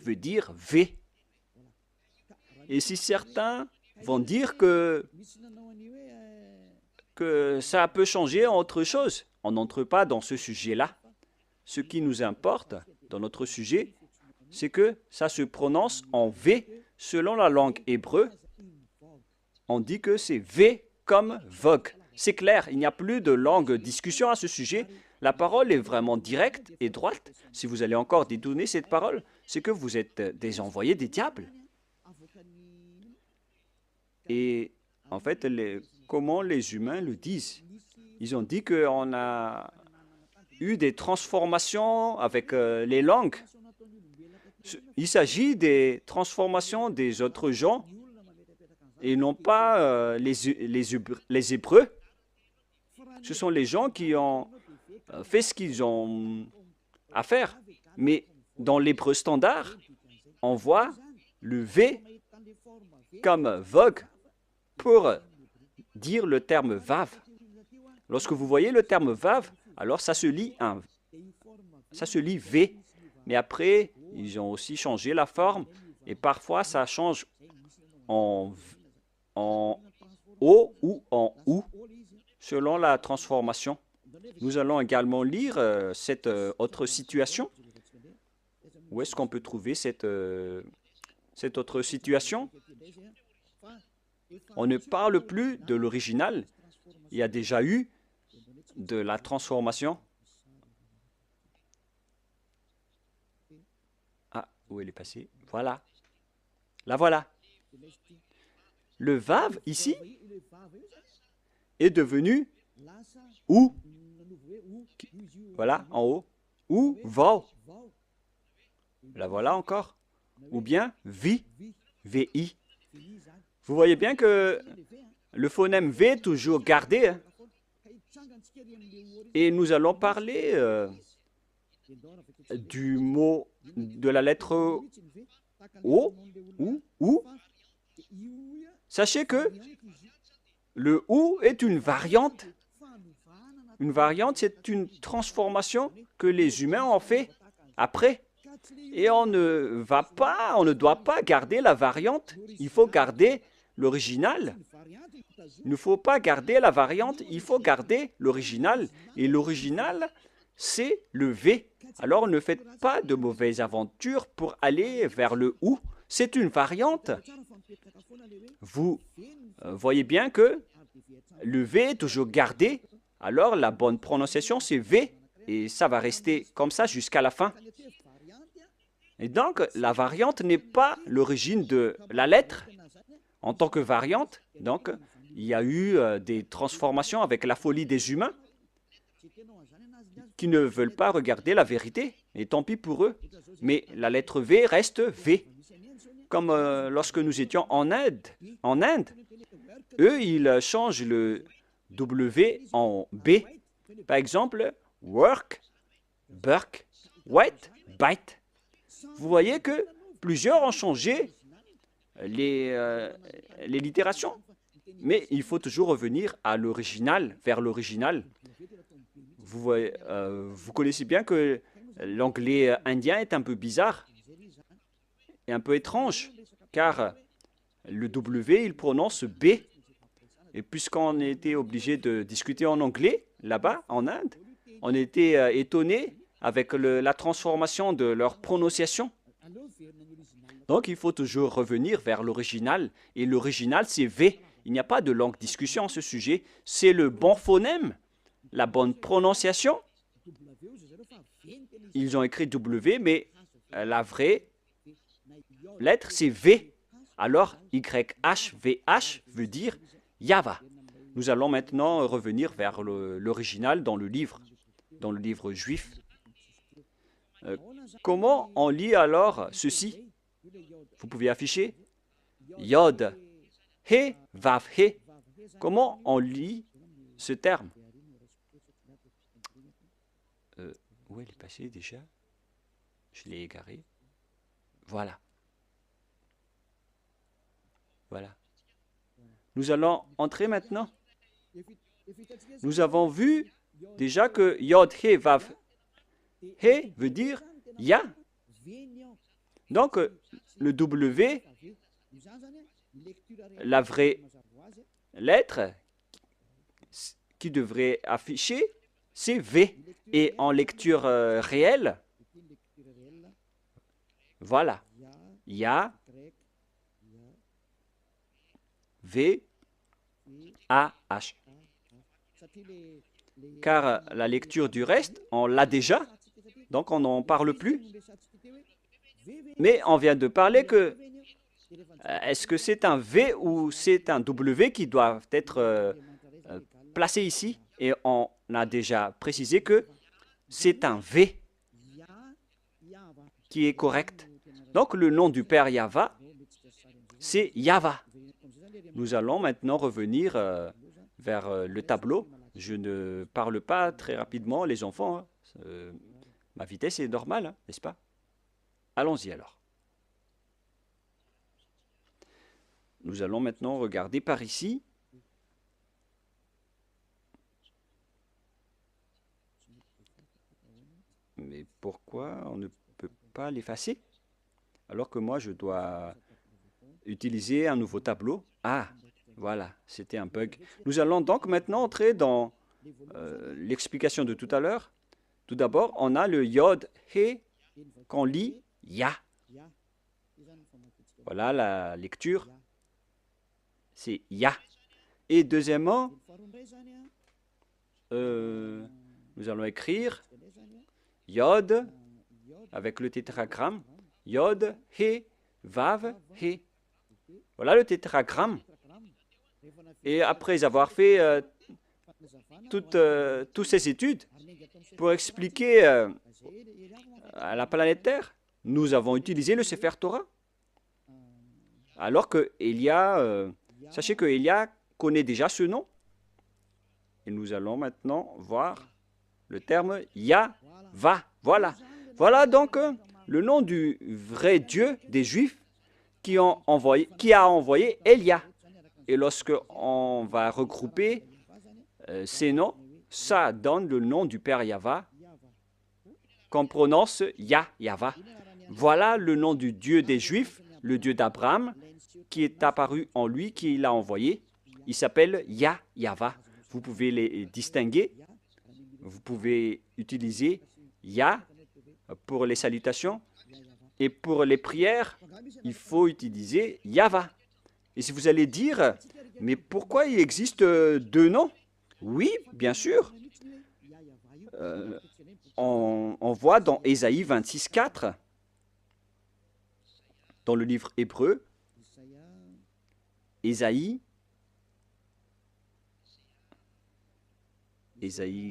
veut dire V. Et si certains vont dire que ça peut changer en autre chose, on n'entre pas dans ce sujet-là. Ce qui nous importe dans notre sujet, c'est que ça se prononce en V selon la langue hébreu. On dit que c'est V comme vogue. C'est clair, il n'y a plus de longue discussion à ce sujet. La parole est vraiment directe et droite. Si vous allez encore détourner cette parole, c'est que vous êtes des envoyés des diables. Et en fait, comment les humains le disent? Ils ont dit qu'on a eu des transformations avec les langues. Il s'agit des transformations des autres gens et non pas les Hébreux. Ce sont les gens qui ont fait ce qu'ils ont à faire. Mais dans l'hébreu standard, on voit le V comme vogue pour dire le terme vav. Lorsque vous voyez le terme vav, alors ça se lit V. Mais après, ils ont aussi changé la forme et parfois ça change en O ou en OU selon la transformation. Nous allons également lire cette autre situation. Où est-ce qu'on peut trouver cette autre situation? On ne parle plus de l'original. Il y a déjà eu de la transformation. Ah, où elle est passée? Voilà. La voilà. Le vav, ici, est devenu ou. Voilà, en haut. Ou vau. La voilà encore. Ou bien vi, vi. Vous voyez bien que le phonème V est toujours gardé. Hein? Et nous allons parler du mot, de la lettre O, ou. Sachez que le OU est une variante. Une variante, c'est une transformation que les humains ont fait après. Et on ne doit pas garder la variante, il faut garder l'original. Il ne faut pas garder la variante, il faut garder l'original. Et l'original, c'est le V. Alors ne faites pas de mauvaises aventures pour aller vers le OU. C'est une variante. Vous voyez bien que le V est toujours gardé. Alors la bonne prononciation, c'est V. Et ça va rester comme ça jusqu'à la fin. Et donc, la variante n'est pas l'origine de la lettre. En tant que variante, donc, il y a eu des transformations avec la folie des humains qui ne veulent pas regarder la vérité. Et tant pis pour eux. Mais la lettre V reste V. Comme lorsque nous étions en Inde, eux, ils changent le W en B. Par exemple, work, burk, wet, bite. Vous voyez que plusieurs ont changé les littérations. Mais il faut toujours revenir à l'original, vers l'original. Vous connaissez bien que l'anglais indien est un peu bizarre et un peu étrange, car le W, il prononce B. Et puisqu'on était obligé de discuter en anglais, là-bas, en Inde, on était étonné avec la transformation de leur prononciation. Donc, il faut toujours revenir vers l'original. Et l'original, c'est V. Il n'y a pas de longue discussion à ce sujet. C'est le bon phonème, la bonne prononciation. Ils ont écrit W, mais la vraie lettre, c'est V. Alors, YHVH veut dire Yava. Nous allons maintenant revenir vers l'original dans le livre juif. Comment on lit alors ceci? Vous pouvez afficher Yod, He, Vav, He. Comment on lit ce terme? Où elle est passée déjà? Je l'ai égaré. Voilà. Voilà. Nous allons entrer maintenant. Nous avons vu déjà que Yod, He, Vav, He veut dire Ya. Donc, le W, la vraie lettre qui devrait afficher, c'est V. Et en lecture réelle, voilà, Ya, V, A, H. Car la lecture du reste, on l'a déjà, donc on n'en parle plus. Mais on vient de parler que est-ce que c'est un V ou c'est un W qui doivent être placés ici? Et on a déjà précisé que c'est un V qui est correct. Donc le nom du Père Yahva, c'est Yahva. Nous allons maintenant revenir vers le tableau. Je ne parle pas très rapidement, les enfants. Hein. Ma vitesse est normale, hein, n'est-ce pas? Allons-y alors. Nous allons maintenant regarder par ici. Mais pourquoi on ne peut pas l'effacer? Alors que moi, je dois utiliser un nouveau tableau. Ah, voilà, c'était un bug. Nous allons donc maintenant entrer dans l'explication de tout à l'heure. Tout d'abord, on a le Yod, He, qu'on lit Ya. Voilà la lecture. C'est Ya. Et deuxièmement, nous allons écrire Yod avec le tétragramme. Yod, He, Vav, He. Voilà le tétragramme. Et après avoir fait toutes ces études pour expliquer à la planète Terre, nous avons utilisé le Sefer Torah. Alors que Elia, sachez que Elia connaît déjà ce nom. Et nous allons maintenant voir le terme Yahva. Voilà. Voilà donc le nom du vrai Dieu des Juifs qui a envoyé Elia. Et lorsque on va regrouper ces noms, ça donne le nom du Père Yahva qu'on prononce Yahva. Voilà le nom du Dieu des Juifs, le Dieu d'Abraham, qui est apparu en lui, qui l'a envoyé. Il s'appelle Yahva. Vous pouvez les distinguer. Vous pouvez utiliser Ya pour les salutations. Et pour les prières, il faut utiliser Yahva. Et si vous allez dire, mais pourquoi il existe deux noms? Oui, bien sûr. On voit dans Ésaïe 26:4, dans le livre hébreu, Ésaïe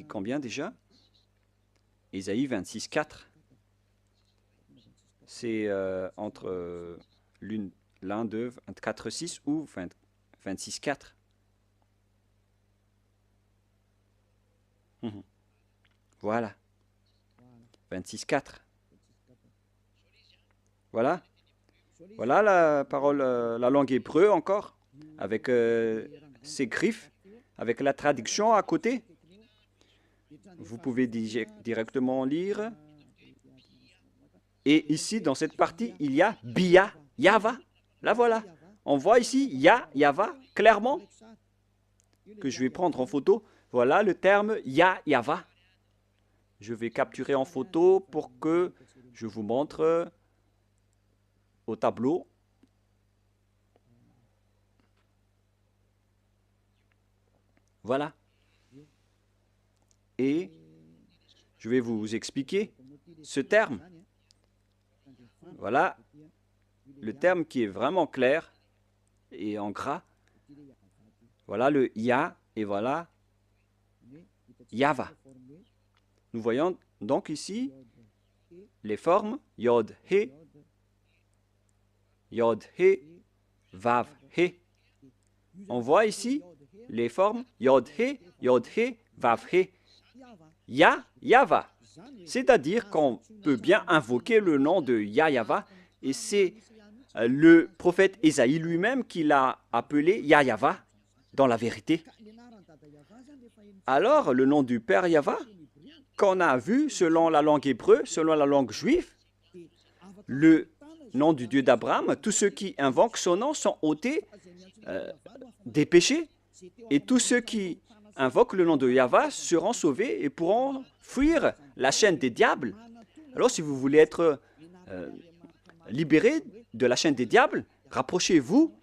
combien déjà? Ésaïe 26:4. C'est entre l'un de 24:6 ou 26:4. Voilà. 26:4. Voilà. Voilà la parole, la langue hébreu encore, avec ses griffes, avec la traduction à côté. Vous pouvez directement lire. Et ici, dans cette partie, il y a Bia, Yahva. La voilà. On voit ici Yahva, clairement, que je vais prendre en photo. Voilà le terme Yahva. Je vais capturer en photo pour que je vous montre au tableau. Voilà. Et je vais vous expliquer ce terme. Voilà le terme qui est vraiment clair et en gras. Voilà le Ya et voilà Yahva. Nous voyons donc ici les formes Yod, He, Vav, He. On voit ici les formes Yod, He, Vav, He. Yahva. C'est-à-dire qu'on peut bien invoquer le nom de Yahva et c'est le prophète Ésaïe lui-même qui l'a appelé Yahva dans la vérité. Alors, le nom du Père Yahva, qu'on a vu selon la langue hébreu, selon la langue juive, le nom du Dieu d'Abraham, tous ceux qui invoquent son nom sont ôtés des péchés, et tous ceux qui invoquent le nom de Yahva seront sauvés et pourront fuir la chaîne des diables. Alors si vous voulez être libéré de la chaîne des diables, rapprochez-vous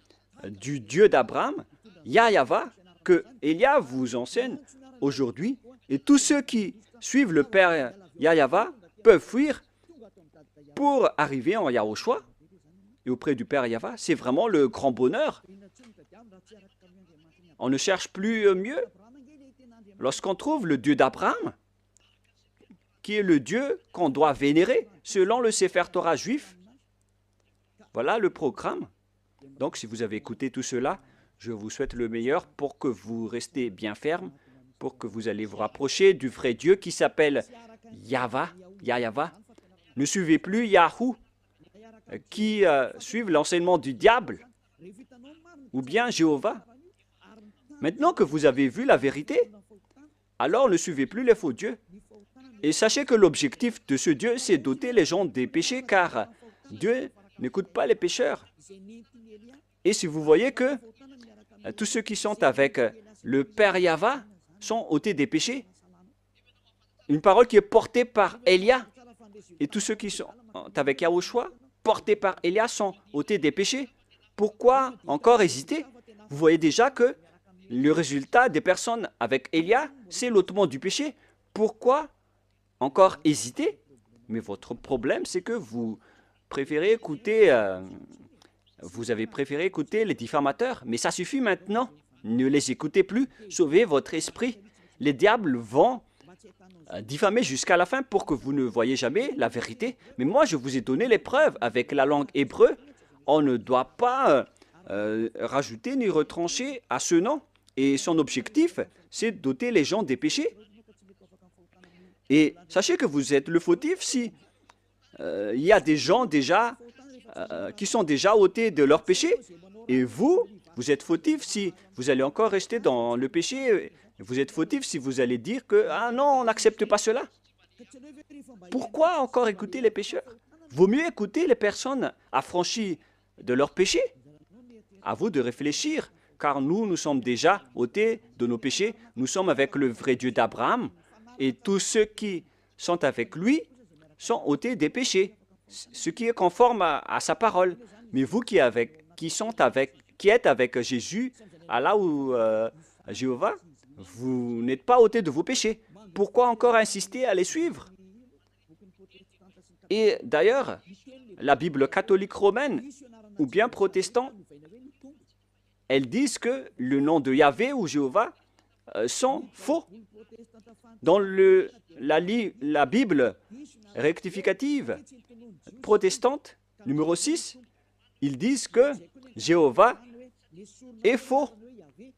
du Dieu d'Abraham, Yahva, que Élia vous enseigne aujourd'hui. Et tous ceux qui suivent le Père Yahva peuvent fuir pour arriver en Yahushua et auprès du Père Yahva. C'est vraiment le grand bonheur. On ne cherche plus mieux. Lorsqu'on trouve le Dieu d'Abraham, qui est le Dieu qu'on doit vénérer selon le Sefer Torah juif, voilà le programme. Donc, si vous avez écouté tout cela, je vous souhaite le meilleur pour que vous restez bien ferme, pour que vous allez vous rapprocher du vrai Dieu qui s'appelle Yahva. Ne suivez plus Yahou, qui suivent l'enseignement du diable, ou bien Jéhovah. Maintenant que vous avez vu la vérité, alors ne suivez plus les faux dieux. Et sachez que l'objectif de ce Dieu, c'est d'ôter les gens des péchés, car Dieu n'écoute pas les pécheurs. Et si vous voyez que tous ceux qui sont avec le Père Yahva sont ôtés des péchés, une parole qui est portée par Élia, et tous ceux qui sont avec Yahushua, portés par Élia, sont ôtés des péchés. Pourquoi encore hésiter? Vous voyez déjà que le résultat des personnes avec Élia, c'est l'ôtement du péché. Pourquoi encore hésiter? Mais votre problème, c'est que vous préférez écouter, vous avez préféré écouter les diffamateurs. Mais ça suffit maintenant. Ne les écoutez plus. Sauvez votre esprit. Les diables vont diffamer jusqu'à la fin pour que vous ne voyez jamais la vérité. Mais moi, je vous ai donné les preuves avec la langue hébreu. On ne doit pas rajouter ni retrancher à ce nom. Et son objectif, c'est d'ôter les gens des péchés. Et sachez que vous êtes le fautif si il y a des gens déjà qui sont déjà ôtés de leurs péchés. Et vous êtes fautif si vous allez encore rester dans le péché. Vous êtes fautif si vous allez dire que « Ah non, on n'accepte pas cela ». Pourquoi encore écouter les pécheurs? Vaut mieux écouter les personnes affranchies de leurs péchés. À vous de réfléchir, car nous sommes déjà ôtés de nos péchés. Nous sommes avec le vrai Dieu d'Abraham. Et tous ceux qui sont avec lui sont ôtés des péchés, ce qui est conforme à sa parole. Mais vous qui êtes avec Jésus, Allah ou Jéhovah, vous n'êtes pas ôtés de vos péchés. Pourquoi encore insister à les suivre? Et d'ailleurs, la Bible catholique romaine ou bien protestante, elles disent que le nom de Yahvé ou Jéhovah sont faux. Dans la Bible rectificative protestante, numéro 6, ils disent que Jéhovah est faux.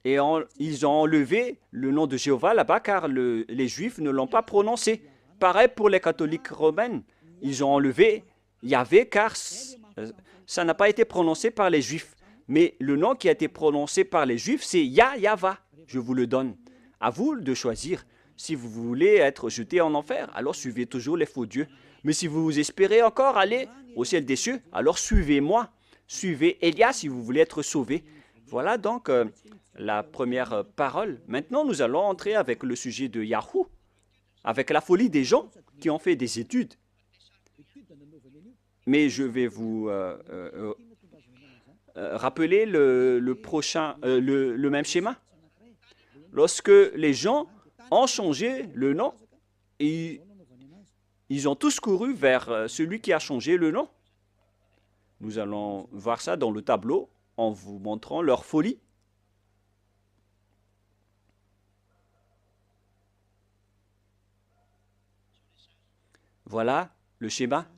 Et ils ont enlevé le nom de Jéhovah là-bas car les Juifs ne l'ont pas prononcé. Pareil pour les catholiques romaines. Ils ont enlevé Yahvé car ça n'a pas été prononcé par les Juifs. Mais le nom qui a été prononcé par les Juifs, c'est Yahva. Je vous le donne. À vous de choisir. Si vous voulez être jeté en enfer, alors suivez toujours les faux dieux. Mais si vous espérez encore aller au ciel des cieux, alors suivez-moi. Suivez Élia si vous voulez être sauvé. Voilà donc la première parole. Maintenant, nous allons entrer avec le sujet de Yahou, avec la folie des gens qui ont fait des études. Mais je vais vous rappeler le même schéma. Lorsque les gens ont changé le nom, et ils ont tous couru vers celui qui a changé le nom. Nous allons voir ça dans le tableau en vous montrant leur folie. Voilà le schéma.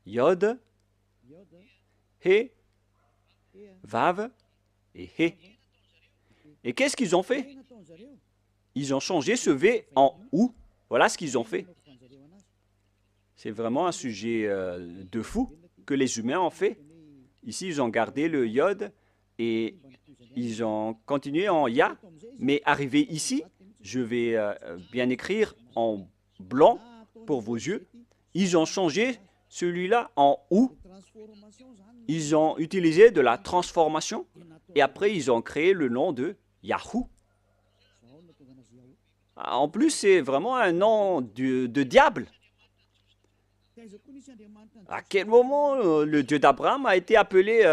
Yod, He, Vav et He. Et qu'est-ce qu'ils ont fait? Ils ont changé ce V en OU. Voilà ce qu'ils ont fait. C'est vraiment un sujet de fou que les humains ont fait. Ici, ils ont gardé le Yod et ils ont continué en Ya. Mais arrivé ici, je vais bien écrire en blanc pour vos yeux. Ils ont changé celui-là en ou, ils ont utilisé de la transformation et après ils ont créé le nom de Yahoo. En plus, c'est vraiment un nom de diable. À quel moment le Dieu d'Abraham a été appelé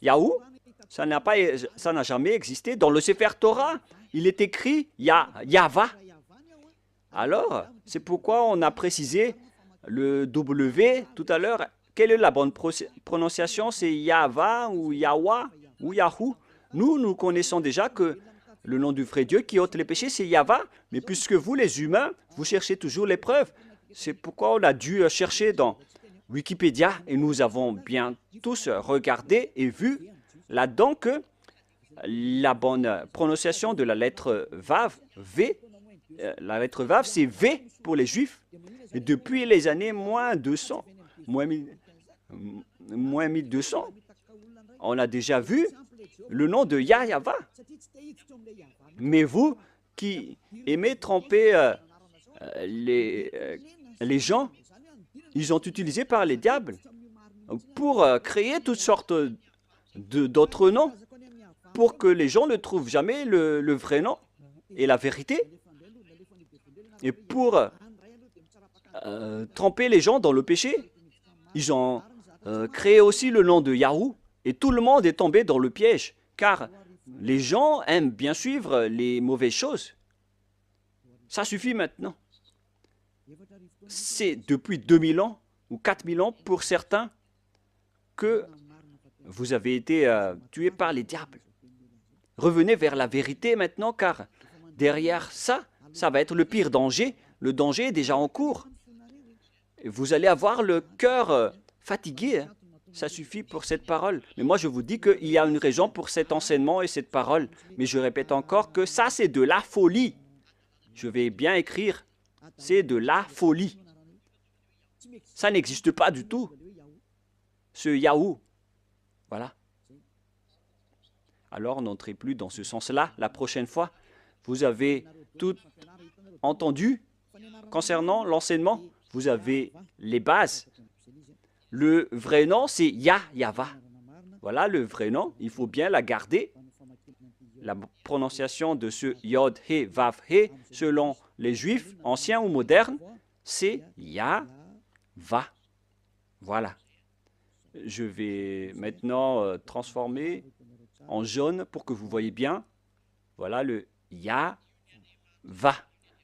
Yahoo? Ça n'a jamais existé. Dans le Sefer Torah, il est écrit Yahva. Alors, c'est pourquoi on a précisé le W tout à l'heure. Quelle est la bonne prononciation? C'est Yahva ou Yahwa ou Yahoo? Nous connaissons déjà que le nom du vrai Dieu qui ôte les péchés, c'est Yahva. Mais puisque vous, les humains, vous cherchez toujours les preuves, c'est pourquoi on a dû chercher dans Wikipédia et nous avons bien tous regardé et vu là-dedans que la bonne prononciation de la lettre Vav, V, la lettre Vav, c'est V pour les Juifs. Et depuis les années moins 200, moins 1200, on a déjà vu le nom de Yahva. Mais vous qui aimez tromper les gens, ils ont utilisé par les diables pour créer toutes sortes d'autres noms pour que les gens ne trouvent jamais le vrai nom et la vérité et pour tremper les gens dans le péché. Ils ont créé aussi le nom de Yahoo et tout le monde est tombé dans le piège car les gens aiment bien suivre les mauvaises choses. Ça suffit maintenant. C'est depuis 2000 ans ou 4000 ans pour certains que vous avez été tués par les diables. Revenez vers la vérité maintenant car derrière ça, ça va être le pire danger. Le danger est déjà en cours. Vous allez avoir le cœur fatigué. Ça suffit pour cette parole. Mais moi, je vous dis qu'il y a une raison pour cet enseignement et cette parole. Mais je répète encore que ça, c'est de la folie. Je vais bien écrire. C'est de la folie. Ça n'existe pas du tout. Ce Yahoo. Voilà. Alors, n'entrez plus dans ce sens-là la prochaine fois. Vous avez tout entendu concernant l'enseignement. Vous avez les bases. Le vrai nom, c'est Yahva. Voilà le vrai nom. Il faut bien la garder. La prononciation de ce Yod, He, Vav, He, selon les Juifs, anciens ou modernes, c'est Yahva. Voilà. Je vais maintenant transformer en jaune pour que vous voyez bien. Voilà le Yahva.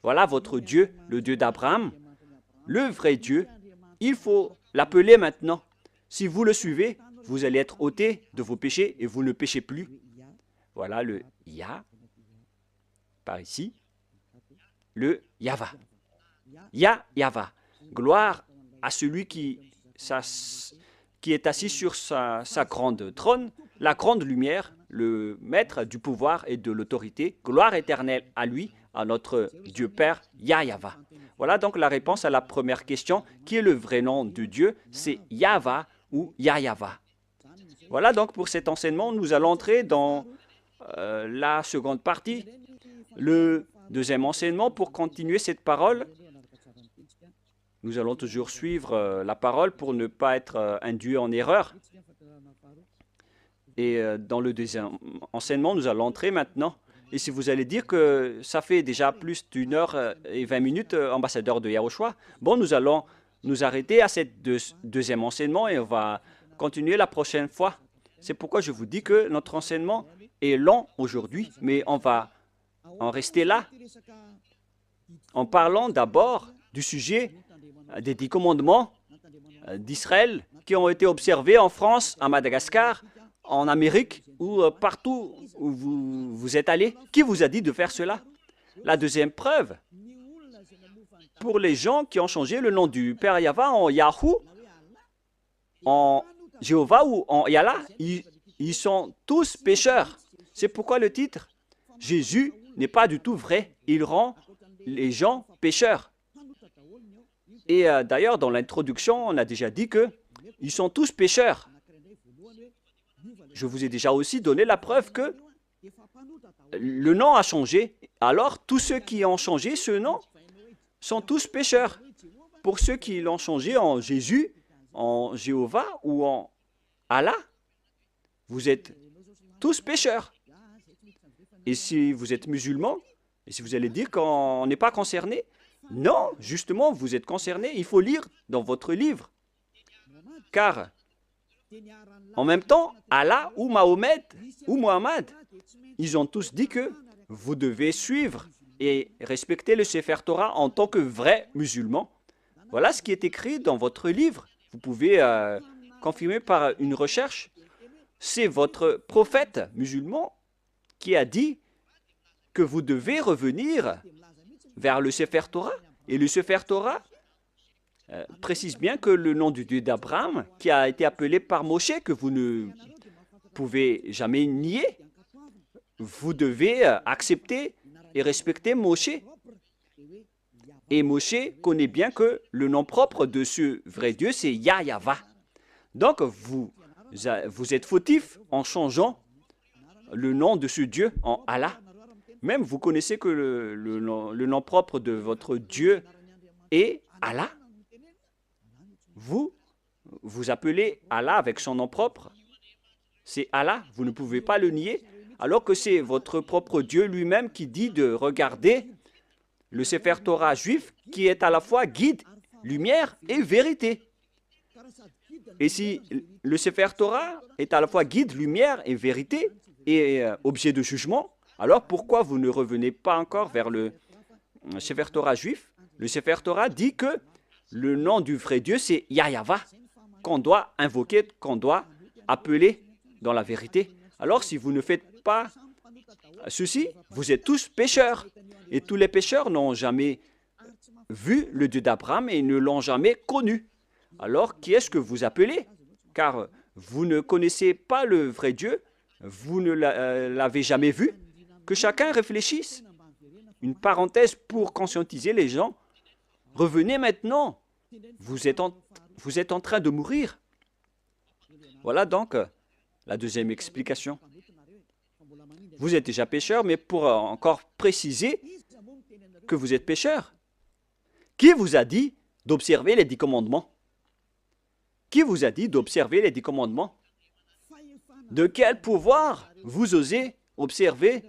Voilà votre Dieu, le Dieu d'Abraham, le vrai Dieu. Il faut l'appeler maintenant. Si vous le suivez, vous allez être ôté de vos péchés et vous ne péchez plus. Voilà le Yah, par ici, le Yahva. Yahva. Gloire à celui qui est assis sur sa grande trône, la grande lumière, le maître du pouvoir et de l'autorité. Gloire éternelle à lui, à notre Dieu Père, Yahva. Voilà donc la réponse à la première question. Qui est le vrai nom de Dieu? C'est Yahva ou Yahva. Voilà donc pour cet enseignement, nous allons entrer dans la seconde partie, le deuxième enseignement. Pour continuer cette parole, nous allons toujours suivre la parole pour ne pas être induit en erreur. Et dans le deuxième enseignement, nous allons entrer maintenant. Et si vous allez dire que ça fait déjà plus d'1 heure et 20 minutes, ambassadeur de Yahushua, bon, nous allons nous arrêter à ce deuxième enseignement et on va continuer la prochaine fois. C'est pourquoi je vous dis que notre enseignement est long aujourd'hui, mais on va en rester là, en parlant d'abord du sujet des 10 commandements d'Israël qui ont été observés en France, à Madagascar, en Amérique ou partout où vous êtes allé. Qui vous a dit de faire cela? La deuxième preuve, pour les gens qui ont changé le nom du Père Yahva en Yahoo, en Jéhovah ou en Yallah, ils sont tous pécheurs. C'est pourquoi le titre, Jésus n'est pas du tout vrai. Il rend les gens pécheurs. Et d'ailleurs, dans l'introduction, on a déjà dit qu'ils sont tous pécheurs. Je vous ai déjà aussi donné la preuve que le nom a changé. Alors, tous ceux qui ont changé ce nom sont tous pécheurs. Pour ceux qui l'ont changé en Jésus, en Jéhovah ou en Allah, vous êtes tous pécheurs. Et si vous êtes musulman, et si vous allez dire qu'on n'est pas concerné, non, justement, vous êtes concerné. Il faut lire dans votre livre. Car, en même temps, Allah ou Mahomet ou Mohammed, ils ont tous dit que vous devez suivre et respecter le Sefer Torah en tant que vrai musulman. Voilà ce qui est écrit dans votre livre. Vous pouvez confirmer par une recherche. C'est votre prophète musulman qui a dit que vous devez revenir vers le Sefer Torah. Et le Sefer Torah précise bien que le nom du Dieu d'Abraham, qui a été appelé par Moshe, que vous ne pouvez jamais nier, vous devez accepter et respecter Moshe. Et Moshe connaît bien que le nom propre de ce vrai Dieu, c'est Yahweh. Donc, vous êtes fautif en changeant le nom de ce Dieu en Allah. Même vous connaissez que le nom propre de votre Dieu est Allah. Vous appelez Allah avec son nom propre. C'est Allah, vous ne pouvez pas le nier, alors que c'est votre propre Dieu lui-même qui dit de regarder le Sefer Torah juif qui est à la fois guide, lumière et vérité. Et si le Sefer Torah est à la fois guide, lumière et vérité et objet de jugement, alors pourquoi vous ne revenez pas encore vers le Sefer Torah juif? Le Sefer Torah dit que le nom du vrai Dieu, c'est Yahweh, qu'on doit invoquer, qu'on doit appeler dans la vérité. Alors si vous ne faites pas ceci, vous êtes tous pécheurs. Et tous les pécheurs n'ont jamais vu le Dieu d'Abraham et ne l'ont jamais connu. Alors qui est-ce que vous appelez? Car vous ne connaissez pas le vrai Dieu, vous ne l'avez jamais vu. Que chacun réfléchisse. Une parenthèse pour conscientiser les gens. Revenez maintenant. Vous êtes en train de mourir. Voilà donc la deuxième explication. Vous êtes déjà pécheur, mais pour encore préciser que vous êtes pécheur, qui vous a dit d'observer les 10 commandements? Qui vous a dit d'observer les 10 commandements? De quel pouvoir vous osez observer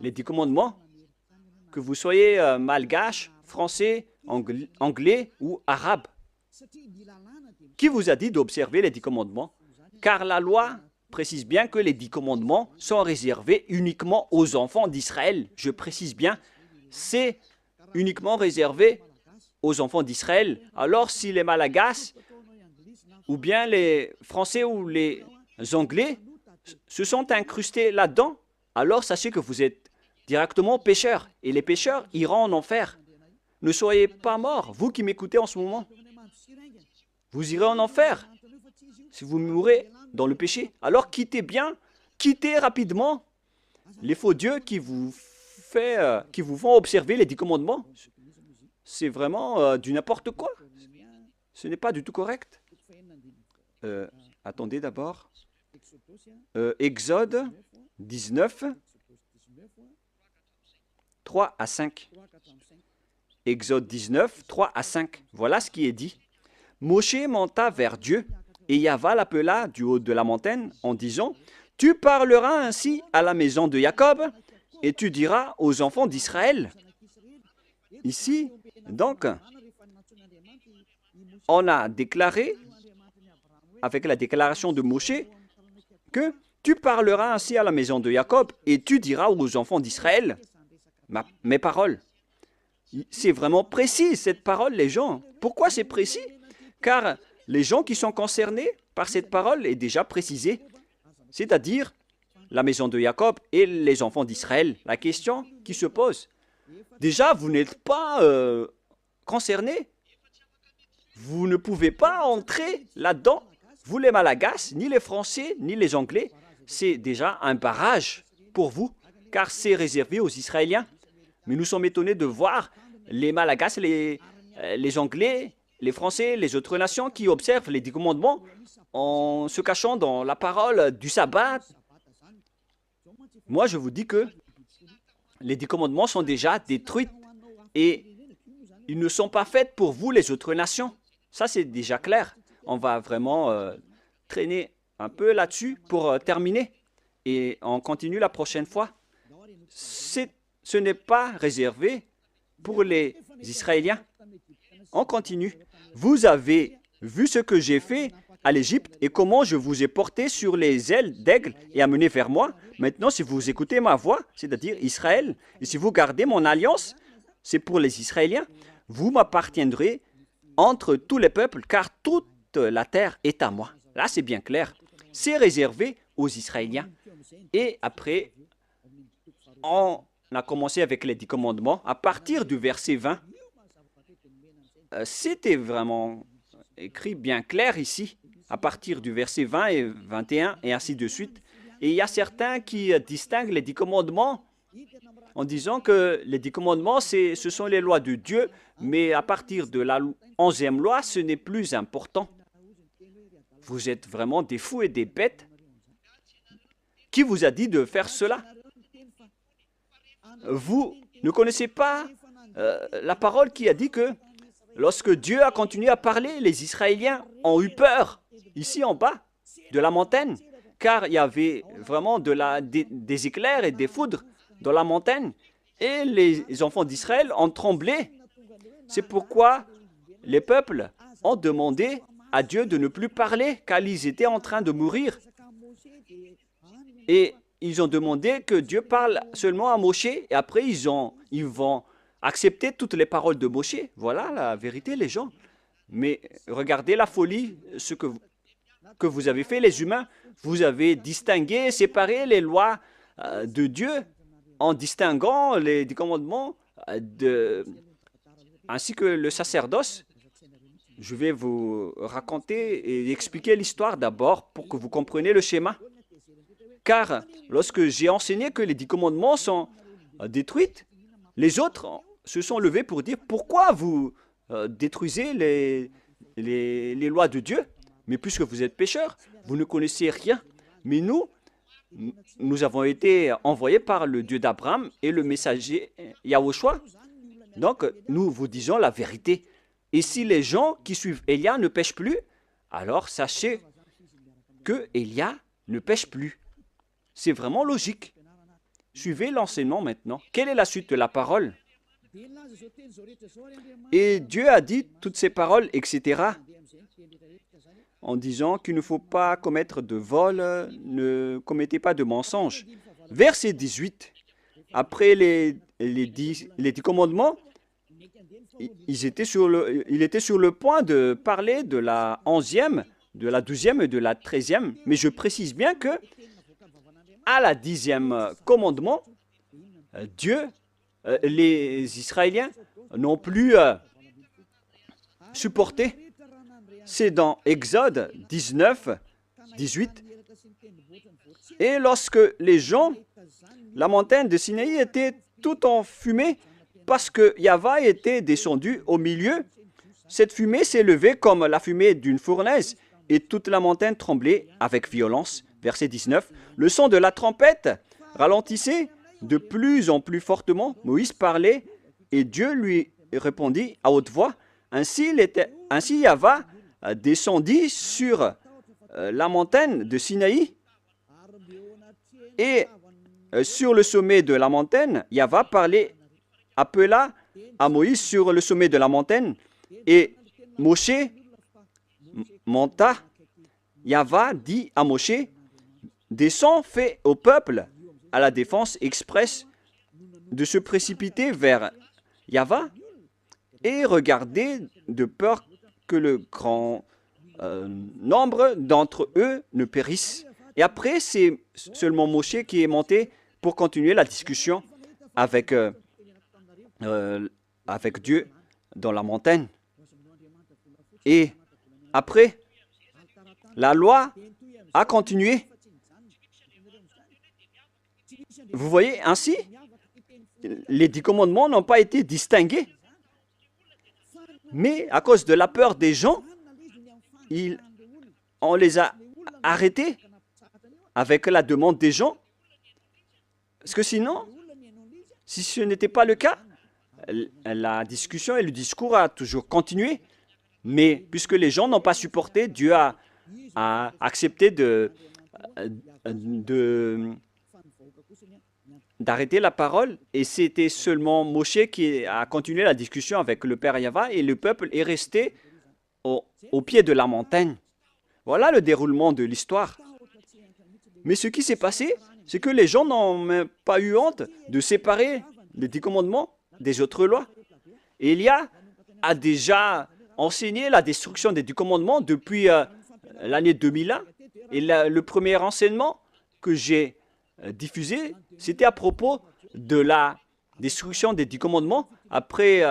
les 10 commandements? Que vous soyez malgache, français, anglais ou arabe. Qui vous a dit d'observer les 10 commandements? Car la loi précise bien que les 10 commandements sont réservés uniquement aux enfants d'Israël. Je précise bien, c'est uniquement réservé aux enfants d'Israël. Alors si les Malagasy, ou bien les Français ou les Anglais se sont incrustés là-dedans, alors sachez que vous êtes directement pécheurs. Et les pécheurs iront en enfer. Ne soyez pas morts, vous qui m'écoutez en ce moment. Vous irez en enfer si vous mourrez dans le péché. Alors quittez rapidement les faux dieux qui vous font observer les 10 commandements. C'est vraiment du n'importe quoi. Ce n'est pas du tout correct. Attendez d'abord. Exode 19, 3 à 5. Exode 19, 3 à 5. Voilà ce qui est dit. Moshe monta vers Dieu, et Yahweh l'appela du haut de la montagne en disant, « Tu parleras ainsi à la maison de Jacob, et tu diras aux enfants d'Israël. » Ici, donc, on a déclaré, avec la déclaration de Moshe, que tu parleras ainsi à la maison de Jacob, et tu diras aux enfants d'Israël mes paroles. C'est vraiment précis, cette parole, les gens. Pourquoi c'est précis? Car les gens qui sont concernés par cette parole est déjà précisée, c'est-à-dire la maison de Jacob et les enfants d'Israël. La question qui se pose, déjà, vous n'êtes pas concernés. Vous ne pouvez pas entrer là-dedans. Vous, les Malagasy, ni les Français, ni les Anglais, c'est déjà un barrage pour vous, car c'est réservé aux Israéliens. Mais nous sommes étonnés de voir les Malagasy, les Anglais, les Français, les autres nations qui observent les 10 commandements en se cachant dans la parole du sabbat. Moi, je vous dis que les 10 commandements sont déjà détruits et ils ne sont pas faits pour vous, les autres nations. Ça, c'est déjà clair. on va vraiment traîner un peu là-dessus pour terminer. Et on continue la prochaine fois. Ce n'est pas réservé pour les Israéliens. On continue. Vous avez vu ce que j'ai fait à l'Égypte et comment je vous ai porté sur les ailes d'aigle et amené vers moi. Maintenant, si vous écoutez ma voix, c'est-à-dire Israël, et si vous gardez mon alliance, c'est pour les Israéliens, vous m'appartiendrez entre tous les peuples, car toute la terre est à moi. Là, c'est bien clair. C'est réservé aux Israéliens. Et après, on a commencé avec les 10 commandements. À partir du verset 20, c'était vraiment écrit bien clair ici, à partir du verset 20 et 21, et ainsi de suite. Et il y a certains qui distinguent les 10 commandements en disant que les 10 commandements, ce sont les lois de Dieu, mais à partir de la 11e loi, ce n'est plus important. Vous êtes vraiment des fous et des bêtes. Qui vous a dit de faire cela? Vous ne connaissez pas la parole qui a dit que lorsque Dieu a continué à parler, les Israéliens ont eu peur, ici en bas, de la montagne, car il y avait vraiment des éclairs et des foudres dans la montagne, et les enfants d'Israël ont tremblé. C'est pourquoi les peuples ont demandé à Dieu de ne plus parler, car ils étaient en train de mourir. Et ils ont demandé que Dieu parle seulement à Moshe, et après ils vont accepter toutes les paroles de Moshe. Voilà la vérité, les gens. Mais regardez la folie, ce que vous avez fait, les humains. Vous avez distingué, séparé les lois de Dieu en distinguant les 10 commandements ainsi que le sacerdoce. Je vais vous raconter et expliquer l'histoire d'abord pour que vous compreniez le schéma. Car lorsque j'ai enseigné que les 10 commandements sont détruits, les autres se sont levés pour dire pourquoi vous détruisez les lois de Dieu. Mais puisque vous êtes pécheurs, vous ne connaissez rien. Mais nous avons été envoyés par le Dieu d'Abraham et le messager Yahushua. Donc, nous vous disons la vérité. Et si les gens qui suivent Élia ne pêchent plus, alors sachez que Élia ne pêche plus. C'est vraiment logique. Suivez l'enseignement maintenant. Quelle est la suite de la parole? Et Dieu a dit toutes ces paroles, etc., en disant qu'il ne faut pas commettre de vol, ne commettez pas de mensonge. Verset 18, après les 10 commandements, il était sur le point de parler de la 11e, de la 12e et de la 13e, mais je précise bien que à la 10e commandement, Dieu, les Israéliens n'ont plus supporté. C'est dans Exode 19, 18. Et lorsque les gens, la montagne de Sinaï était tout en fumée parce que Yahva était descendu au milieu. Cette fumée s'est levée comme la fumée d'une fournaise et toute la montagne tremblait avec violence. Verset 19. Le son de la trompette ralentissait de plus en plus fortement. Moïse parlait et Dieu lui répondit à haute voix. Ainsi Yahva descendit sur la montagne de Sinaï et sur le sommet de la montagne, Yahva appela à Moïse sur le sommet de la montagne et Moshe monta. Yahva dit à Moshe, descends, fais au peuple à la défense expresse de se précipiter vers Yahva et regardez de peur que le grand nombre d'entre eux ne périssent. Et après, c'est seulement Moshe qui est monté pour continuer la discussion avec Dieu dans la montagne. Et après, la loi a continué. Vous voyez, ainsi, les 10 commandements n'ont pas été distingués. Mais à cause de la peur des gens, on les a arrêtés avec la demande des gens. Parce que sinon, si ce n'était pas le cas, la discussion et le discours a toujours continué. Mais puisque les gens n'ont pas supporté, Dieu a accepté d'arrêter la parole. Et c'était seulement Moshe qui a continué la discussion avec le Père Yahva et le peuple est resté au pied de la montagne. Voilà le déroulement de l'histoire. Mais ce qui s'est passé, c'est que les gens n'ont même pas eu honte de séparer les 10 commandements des autres lois. Et Élia a déjà enseigné la destruction des 10 commandements depuis l'année 2001. Et le premier enseignement que j'ai diffusé, c'était à propos de la destruction des 10 commandements. Après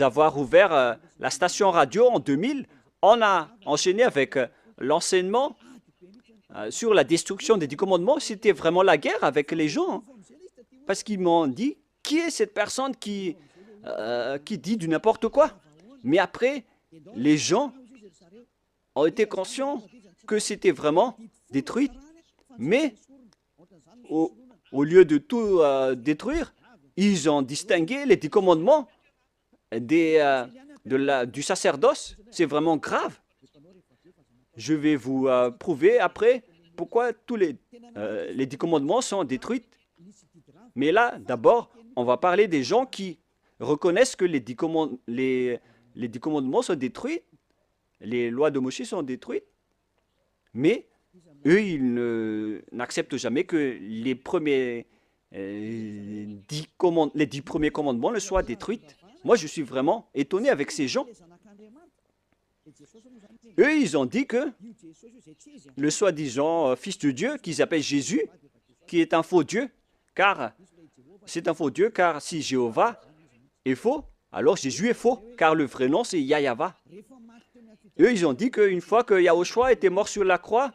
avoir ouvert la station radio en 2000, on a enchaîné avec l'enseignement sur la destruction des 10 commandements. C'était vraiment la guerre avec les gens. Hein, parce qu'ils m'ont dit, qui est cette personne qui dit du n'importe quoi? Mais après, les gens ont été conscients que c'était vraiment détruit. Mais au lieu de tout détruire, ils ont distingué les 10 commandements du sacerdoce. C'est vraiment grave. Je vais vous prouver après pourquoi tous les 10 commandements sont détruits. Mais là, d'abord, on va parler des gens qui reconnaissent que les 10 commandements sont détruits, les lois de Moïse sont détruites, mais eux, ils n'acceptent jamais que les 10 premiers commandements ne soient détruits. Moi, je suis vraiment étonné avec ces gens. Eux, ils ont dit que le soi-disant fils de Dieu, qu'ils appellent Jésus, qui est un faux Dieu, car c'est un faux Dieu, car si Jéhovah est faux, alors Jésus est faux, car le vrai nom c'est Yahva. Eux, ils ont dit qu'une fois que Yahushua était mort sur la croix,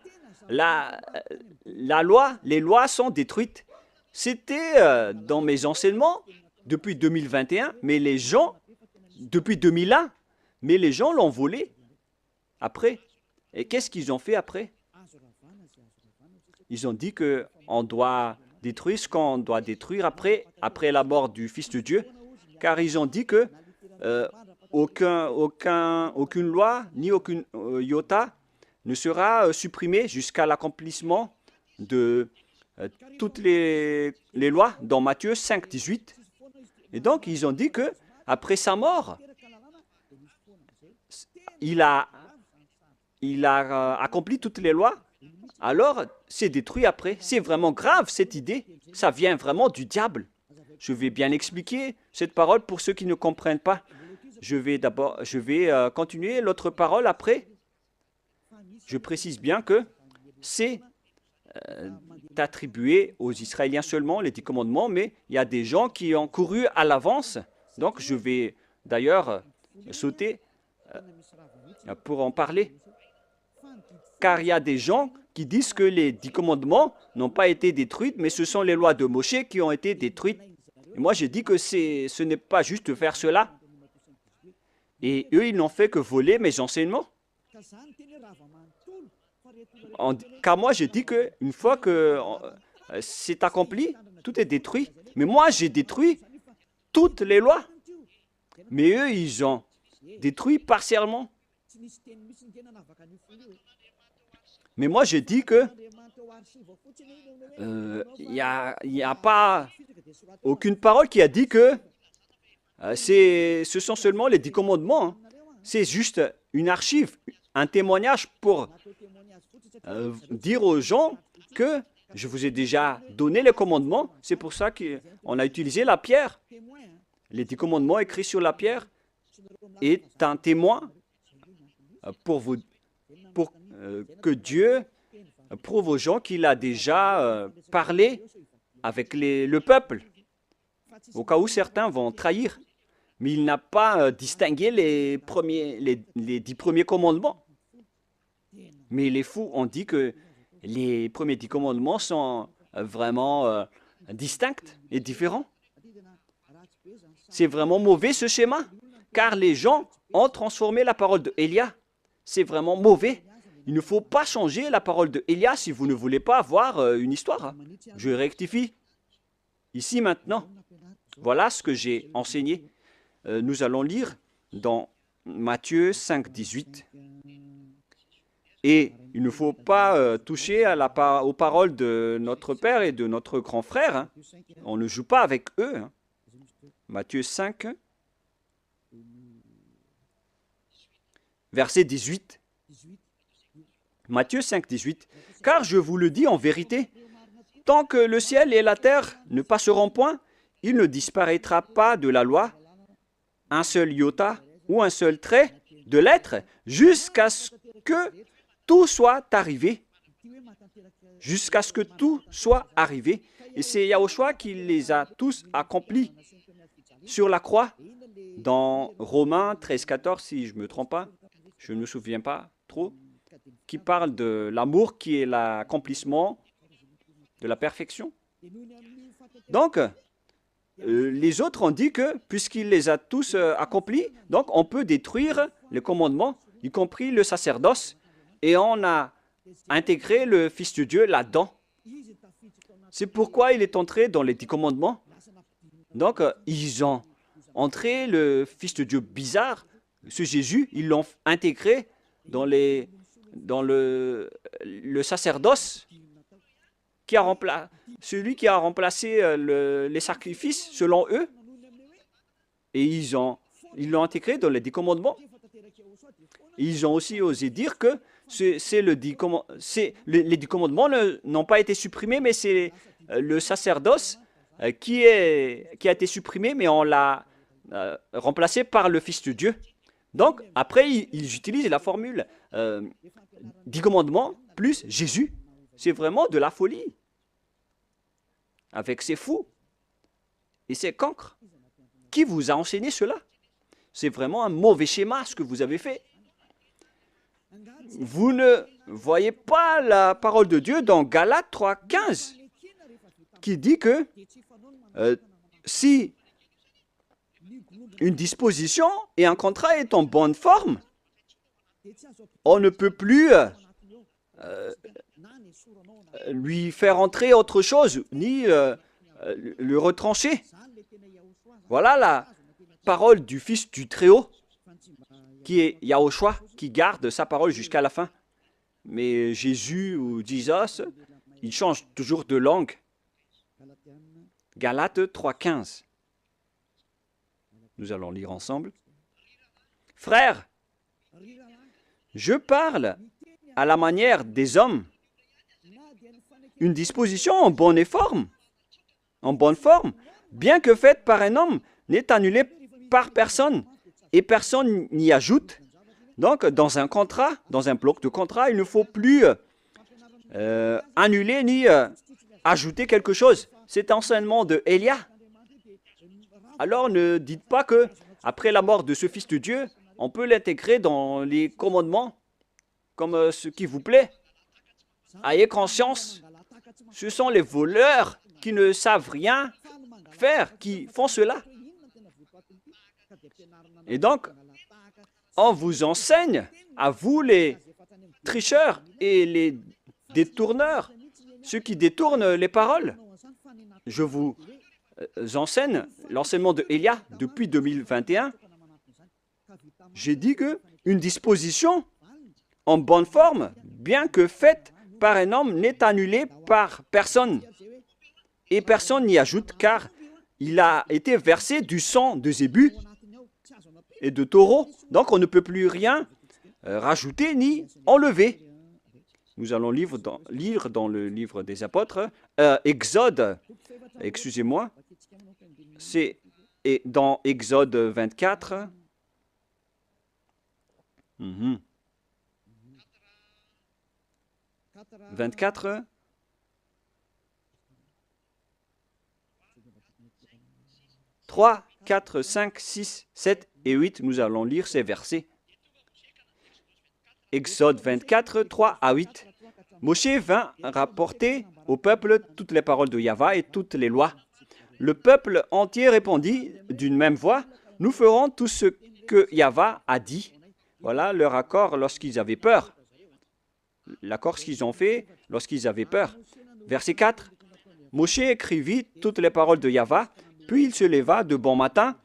les lois sont détruites. C'était dans mes enseignements depuis 2021, mais les gens, depuis 2001, mais les gens l'ont volé après. Et qu'est-ce qu'ils ont fait après? Ils ont dit qu'on doit détruire ce qu'on doit détruire après la mort du Fils de Dieu, car ils ont dit que aucune loi ni aucune iota ne sera supprimée jusqu'à l'accomplissement de toutes les lois dans Matthieu 5, 18. Et donc, ils ont dit que après sa mort, il a accompli toutes les lois, alors c'est détruit après. C'est vraiment grave cette idée. Ça vient vraiment du diable. Je vais bien expliquer cette parole pour ceux qui ne comprennent pas. Je vais continuer l'autre parole après. Je précise bien que c'est attribué aux Israéliens seulement, les 10 commandements, mais il y a des gens qui ont couru à l'avance. Donc je vais d'ailleurs sauter pour en parler. Car il y a des gens qui disent que les 10 commandements n'ont pas été détruits, mais ce sont les lois de Moshe qui ont été détruites. Et moi, j'ai dit que ce n'est pas juste de faire cela. Et eux, ils n'ont fait que voler mes enseignements. Car moi, j'ai dit qu'une fois que c'est accompli, tout est détruit. Mais moi, j'ai détruit toutes les lois. Mais eux, ils ont détruit partiellement. Mais moi, j'ai dit que il n'y a pas aucune parole qui a dit que ce sont seulement les 10 commandements. Hein. C'est juste une archive, un témoignage pour dire aux gens que je vous ai déjà donné les commandements. C'est pour ça qu'on a utilisé la pierre. Les 10 commandements écrits sur la pierre est un témoin pour que Dieu prouve aux gens qu'il a déjà parlé avec le peuple, au cas où certains vont trahir. Mais il n'a pas distingué les 10 premiers commandements. Mais les fous ont dit que les premiers 10 commandements sont vraiment distincts et différents. C'est vraiment mauvais ce schéma, car les gens ont transformé la parole de Élia. C'est vraiment mauvais. Il ne faut pas changer la parole de Élia si vous ne voulez pas avoir une histoire. Je rectifie. Ici maintenant, voilà ce que j'ai enseigné. Nous allons lire dans Matthieu 5, 18. Et il ne faut pas toucher aux paroles de notre père et de notre grand frère. Hein. On ne joue pas avec eux. Hein. Matthieu 5, verset 18. Matthieu 5, 18. Car je vous le dis en vérité, tant que le ciel et la terre ne passeront point, il ne disparaîtra pas de la loi un seul iota ou un seul trait de lettre jusqu'à ce que tout soit arrivé. Jusqu'à ce que tout soit arrivé. Et c'est Yahushua qui les a tous accomplis sur la croix. Dans Romains 13, 14, si je ne me trompe pas, je ne me souviens pas trop, qui parle de l'amour qui est l'accomplissement de la perfection. Donc, les autres ont dit que, puisqu'il les a tous accomplis, donc on peut détruire les commandements, y compris le sacerdoce, et on a intégré le Fils de Dieu là-dedans. C'est pourquoi il est entré dans les 10 commandements. Donc, ils ont entré le Fils de Dieu bizarre, ce Jésus, ils l'ont intégré dans le sacerdoce, celui qui a remplacé les sacrifices selon eux, et ils l'ont intégré dans les 10 commandements. Ils ont aussi osé dire que les 10 commandements n'ont pas été supprimés, mais c'est le sacerdoce qui a été supprimé, mais on l'a remplacé par le Fils de Dieu. Donc, après, ils utilisent la formule 10 commandements plus Jésus. C'est vraiment de la folie. Avec ces fous et ces cancres. Qui vous a enseigné cela? C'est vraiment un mauvais schéma ce que vous avez fait. Vous ne voyez pas la parole de Dieu dans Galates 3, 15 qui dit que si une disposition et un contrat est en bonne forme, on ne peut plus lui faire entrer autre chose, ni le retrancher. Voilà la parole du Fils du Très-Haut, qui est Yahushua, qui garde sa parole jusqu'à la fin. Mais Jésus ou Jesus, il change toujours de langue. Galates 3,15. Nous allons lire ensemble. Frères, je parle à la manière des hommes. Une disposition en bonne forme, bien que faite par un homme, n'est annulée par personne, et personne n'y ajoute. Donc, dans un contrat, dans un bloc de contrat, il ne faut plus annuler ni ajouter quelque chose. C'est l'enseignement de Élia. Alors, ne dites pas que après la mort de ce Fils de Dieu, on peut l'intégrer dans les commandements comme ce qui vous plaît. Ayez conscience, ce sont les voleurs qui ne savent rien faire, qui font cela. Et donc, on vous enseigne, à vous les tricheurs et les détourneurs, ceux qui détournent les paroles. Je vous enseigne l'enseignement de Élia depuis 2021. J'ai dit qu'une disposition en bonne forme, bien que faite par un homme, n'est annulée par personne. Et personne n'y ajoute, car il a été versé du sang de zébu et de taureau. Donc on ne peut plus rien rajouter ni enlever. Nous allons lire dans le livre des apôtres, Exode, excusez-moi, c'est dans Exode 24. 24. « 3, 4, 5, 6, 7 et 8, nous allons lire ces versets. Exode 24, 3 à 8. Moshe vint rapporter au peuple toutes les paroles de Yahva et toutes les lois. Le peuple entier répondit d'une même voix, « Nous ferons tout ce que Yahva a dit. » Voilà leur accord lorsqu'ils avaient peur. L'accord qu'ils ont fait lorsqu'ils avaient peur. Verset 4. Moshe écrivit toutes les paroles de Yahva, puis il se leva de bon matin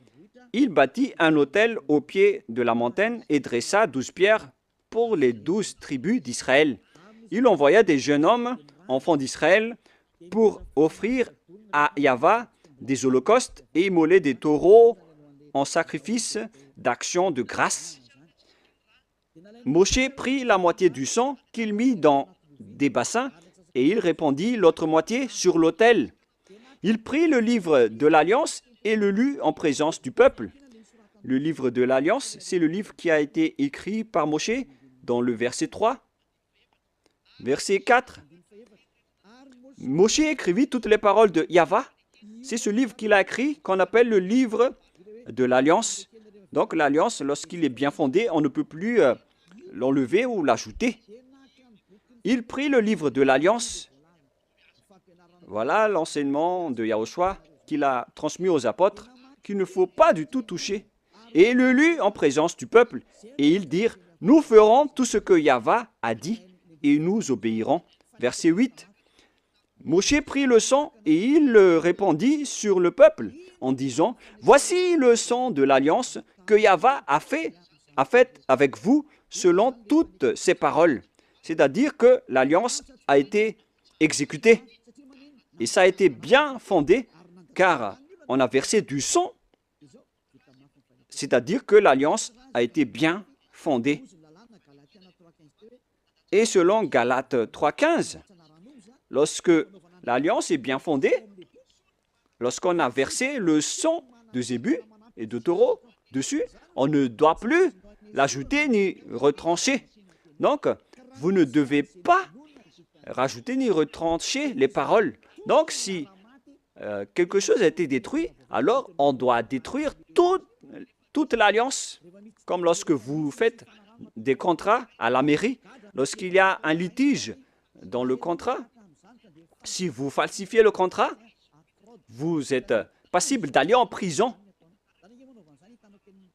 il bâtit un autel au pied de la montagne et dressa 12 pierres pour les 12 tribus d'Israël. Il envoya des jeunes hommes, enfants d'Israël, pour offrir à Yahva des holocaustes et immoler des taureaux en sacrifice d'action de grâce. Moshe prit la moitié du sang qu'il mit dans des bassins et il répandit l'autre moitié sur l'autel. Il prit le livre de l'Alliance et le lut en présence du peuple. Le livre de l'Alliance, c'est le livre qui a été écrit par Moshe dans le verset 3. Verset 4. Moshe écrivit toutes les paroles de Yahva. C'est ce livre qu'il a écrit qu'on appelle le livre de l'Alliance. Donc l'Alliance, lorsqu'il est bien fondé, on ne peut plus l'enlever ou l'ajouter. Il prit le livre de l'Alliance. Voilà l'enseignement de Yahushua qu'il a transmis aux apôtres, qu'il ne faut pas du tout toucher. Et il le lut en présence du peuple. Et ils dirent, nous ferons tout ce que Yahva a dit et nous obéirons. Verset 8. Moshe prit le sang et il le répandit sur le peuple en disant, voici le sang de l'alliance que Yahva a fait avec vous selon toutes ses paroles. C'est-à-dire que l'alliance a été exécutée. Et ça a été bien fondé car on a versé du sang. C'est-à-dire que l'alliance a été bien fondée. Et selon Galates 3,15, lorsque l'alliance est bien fondée, lorsqu'on a versé le sang de zébu et de taureau dessus, on ne doit plus l'ajouter ni retrancher. Donc, vous ne devez pas rajouter ni retrancher les paroles. Donc, si quelque chose a été détruit, alors on doit détruire toute l'alliance. Comme lorsque vous faites des contrats à la mairie, lorsqu'il y a un litige dans le contrat, si vous falsifiez le contrat, vous êtes passible d'aller en prison.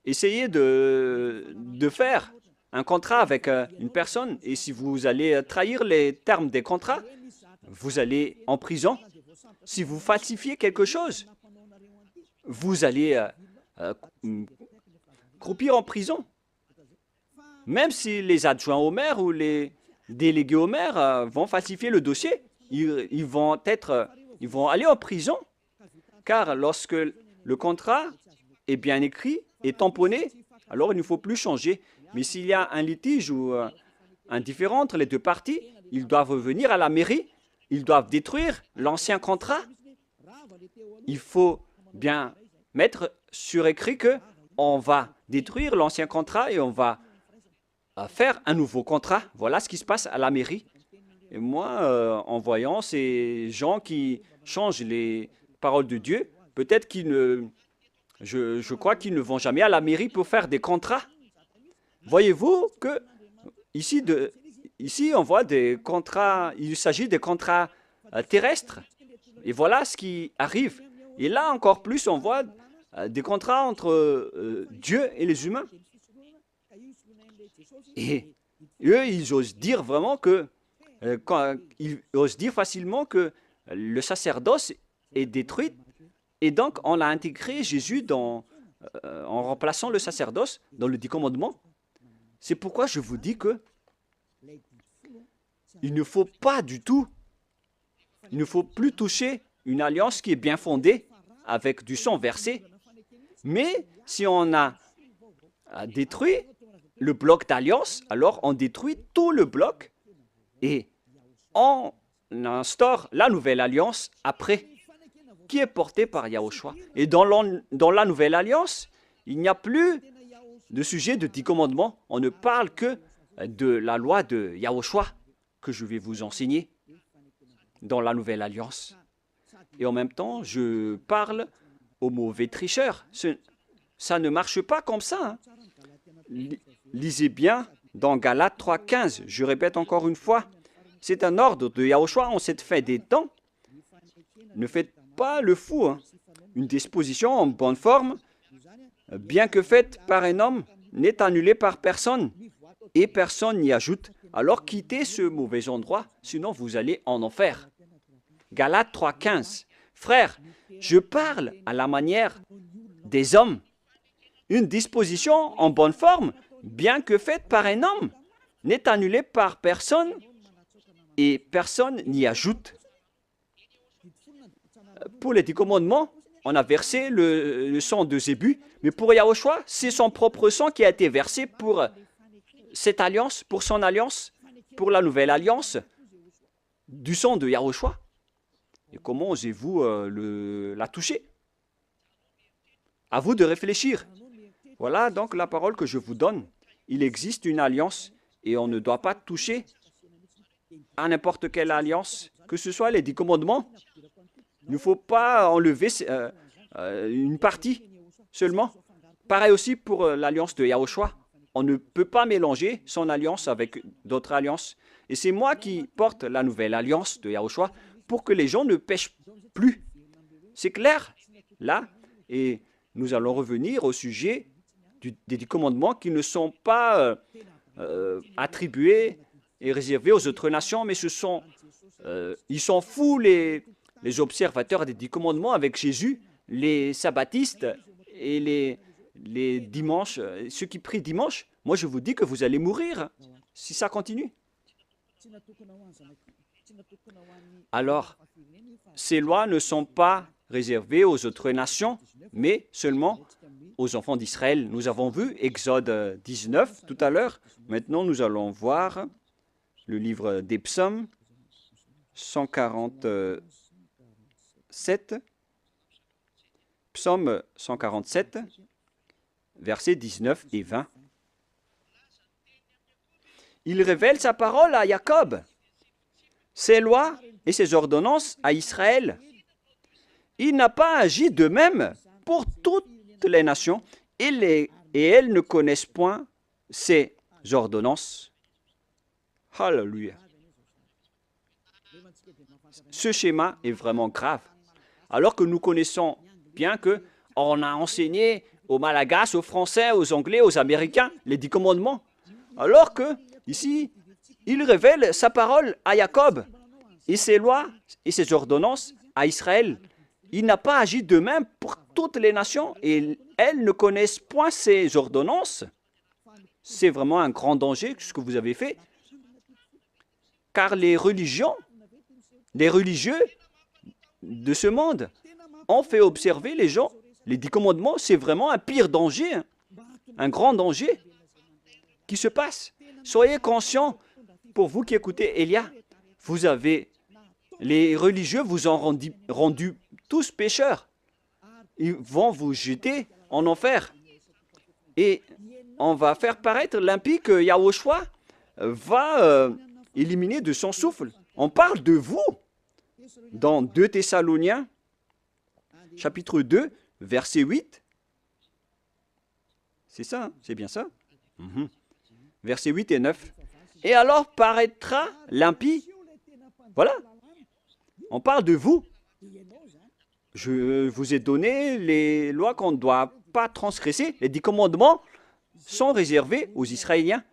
Essayez de faire un contrat avec une personne et si vous allez trahir les termes des contrats, vous allez en prison. Si vous falsifiez quelque chose, vous allez croupir en prison. Même si les adjoints au maire ou les délégués au maire vont falsifier le dossier, ils vont aller en prison. Car lorsque le contrat est bien écrit et tamponné, alors il ne faut plus changer. Mais s'il y a un litige ou un différend entre les deux parties, ils doivent venir à la mairie, ils doivent détruire l'ancien contrat. Il faut bien mettre sur écrit qu'on va détruire l'ancien contrat et on va faire un nouveau contrat. Voilà ce qui se passe à la mairie. Et moi, en voyant ces gens qui changent les paroles de Dieu, peut-être qu'ils ne... Je crois qu'ils ne vont jamais à la mairie pour faire des contrats. Voyez-vous que ici, on voit des contrats, il s'agit des contrats terrestres. Et voilà ce qui arrive. Et là, encore plus, on voit des contrats entre Dieu et les humains. Et eux, ils osent dire vraiment ils osent dire facilement que le sacerdoce est détruit. Et donc, on a intégré Jésus en remplaçant le sacerdoce dans le 10 commandements. C'est pourquoi je vous dis que il ne faut pas du tout, il ne faut plus toucher une alliance qui est bien fondée avec du sang versé. Mais si on a détruit le bloc d'alliance, alors on détruit tout le bloc et on instaure la nouvelle alliance après, qui est portée par Yahushua. Et dans la nouvelle alliance, il n'y a plus de sujet de 10 commandements. On ne parle que de la loi de Yahushua que je vais vous enseigner dans la nouvelle alliance. Et en même temps, je parle aux mauvais tricheurs. Ça ne marche pas comme ça. Lisez bien dans Galates 3,15. Je répète encore une fois, c'est un ordre de Yahushua en cette fin des temps. Ne faites pas le fou. Une disposition en bonne forme, bien que faite par un homme, n'est annulée par personne et personne n'y ajoute. Alors quittez ce mauvais endroit, sinon vous allez en enfer. Galates 3,15. Frères, je parle à la manière des hommes. une disposition en bonne forme, bien que faite par un homme, n'est annulée par personne et personne n'y ajoute. Pour les 10 commandements, on a versé le sang de Zébu, mais pour Yahushua, c'est son propre sang qui a été versé pour cette alliance, pour son alliance, pour la nouvelle alliance du sang de Yahushua. Et comment osez-vous la toucher? À vous de réfléchir. Voilà donc la parole que je vous donne. Il existe une alliance et on ne doit pas toucher à n'importe quelle alliance, que ce soit les 10 commandements. Il ne faut pas enlever une partie seulement. Pareil aussi pour l'alliance de Yahushua. On ne peut pas mélanger son alliance avec d'autres alliances. Et c'est moi qui porte la nouvelle alliance de Yahushua pour que les gens ne pêchent plus. C'est clair, là. Et nous allons revenir au sujet des 10 commandements qui ne sont pas attribués et réservés aux autres nations, mais ils sont fous, les observateurs des 10 commandements avec Jésus, les sabbatistes et les dimanches, ceux qui prient dimanche. Moi, je vous dis que vous allez mourir si ça continue. Alors, ces lois ne sont pas réservées aux autres nations, mais seulement aux enfants d'Israël. Nous avons vu Exode 19 tout à l'heure. Maintenant, nous allons voir le livre des Psaumes 147. Psaume 147, versets 19 et 20. Il révèle sa parole à Jacob, ses lois et ses ordonnances à Israël. Il n'a pas agi de même pour toutes les nations, et elles ne connaissent point ses ordonnances. Alléluia. Ce schéma est vraiment grave. Alors que nous connaissons bien qu'on a enseigné aux Malagasy, aux Français, aux Anglais, aux Américains les 10 commandements. Alors que, ici, il révèle sa parole à Jacob et ses lois et ses ordonnances à Israël. Il n'a pas agi de même pour toutes les nations et elles ne connaissent point ses ordonnances. C'est vraiment un grand danger ce que vous avez fait. Car les religieux de ce monde ont fait observer les gens. Les 10 commandements, c'est vraiment un pire danger, un grand danger qui se passe. Soyez conscients, pour vous qui écoutez Elia, les religieux vous ont rendu tous pécheurs. Ils vont vous jeter en enfer. Et on va faire paraître l'impie que Yahushua va éliminer de son souffle. On parle de vous dans 2 Thessaloniciens, chapitre 2, verset 8. C'est ça, hein? C'est bien ça? Versets 8 et 9. Et alors paraîtra l'impie. Voilà. On parle de vous. Je vous ai donné les lois qu'on ne doit pas transgresser. Les 10 commandements sont réservés aux Israéliens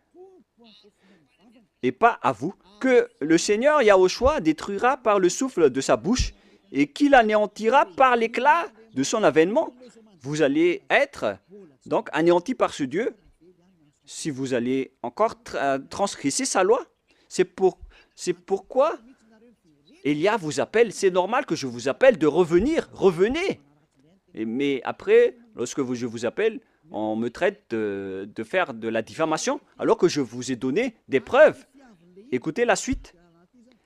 et pas à vous. Que le Seigneur Yahushua détruira par le souffle de sa bouche et qu'il anéantira par l'éclat de son avènement. Vous allez être donc anéantis par ce Dieu si vous allez encore transgresser sa loi. C'est pourquoi Elia vous appelle. C'est normal que je vous appelle de revenir. Revenez. Mais après, lorsque je vous appelle, on me traite de faire de la diffamation alors que je vous ai donné des preuves. Écoutez la suite.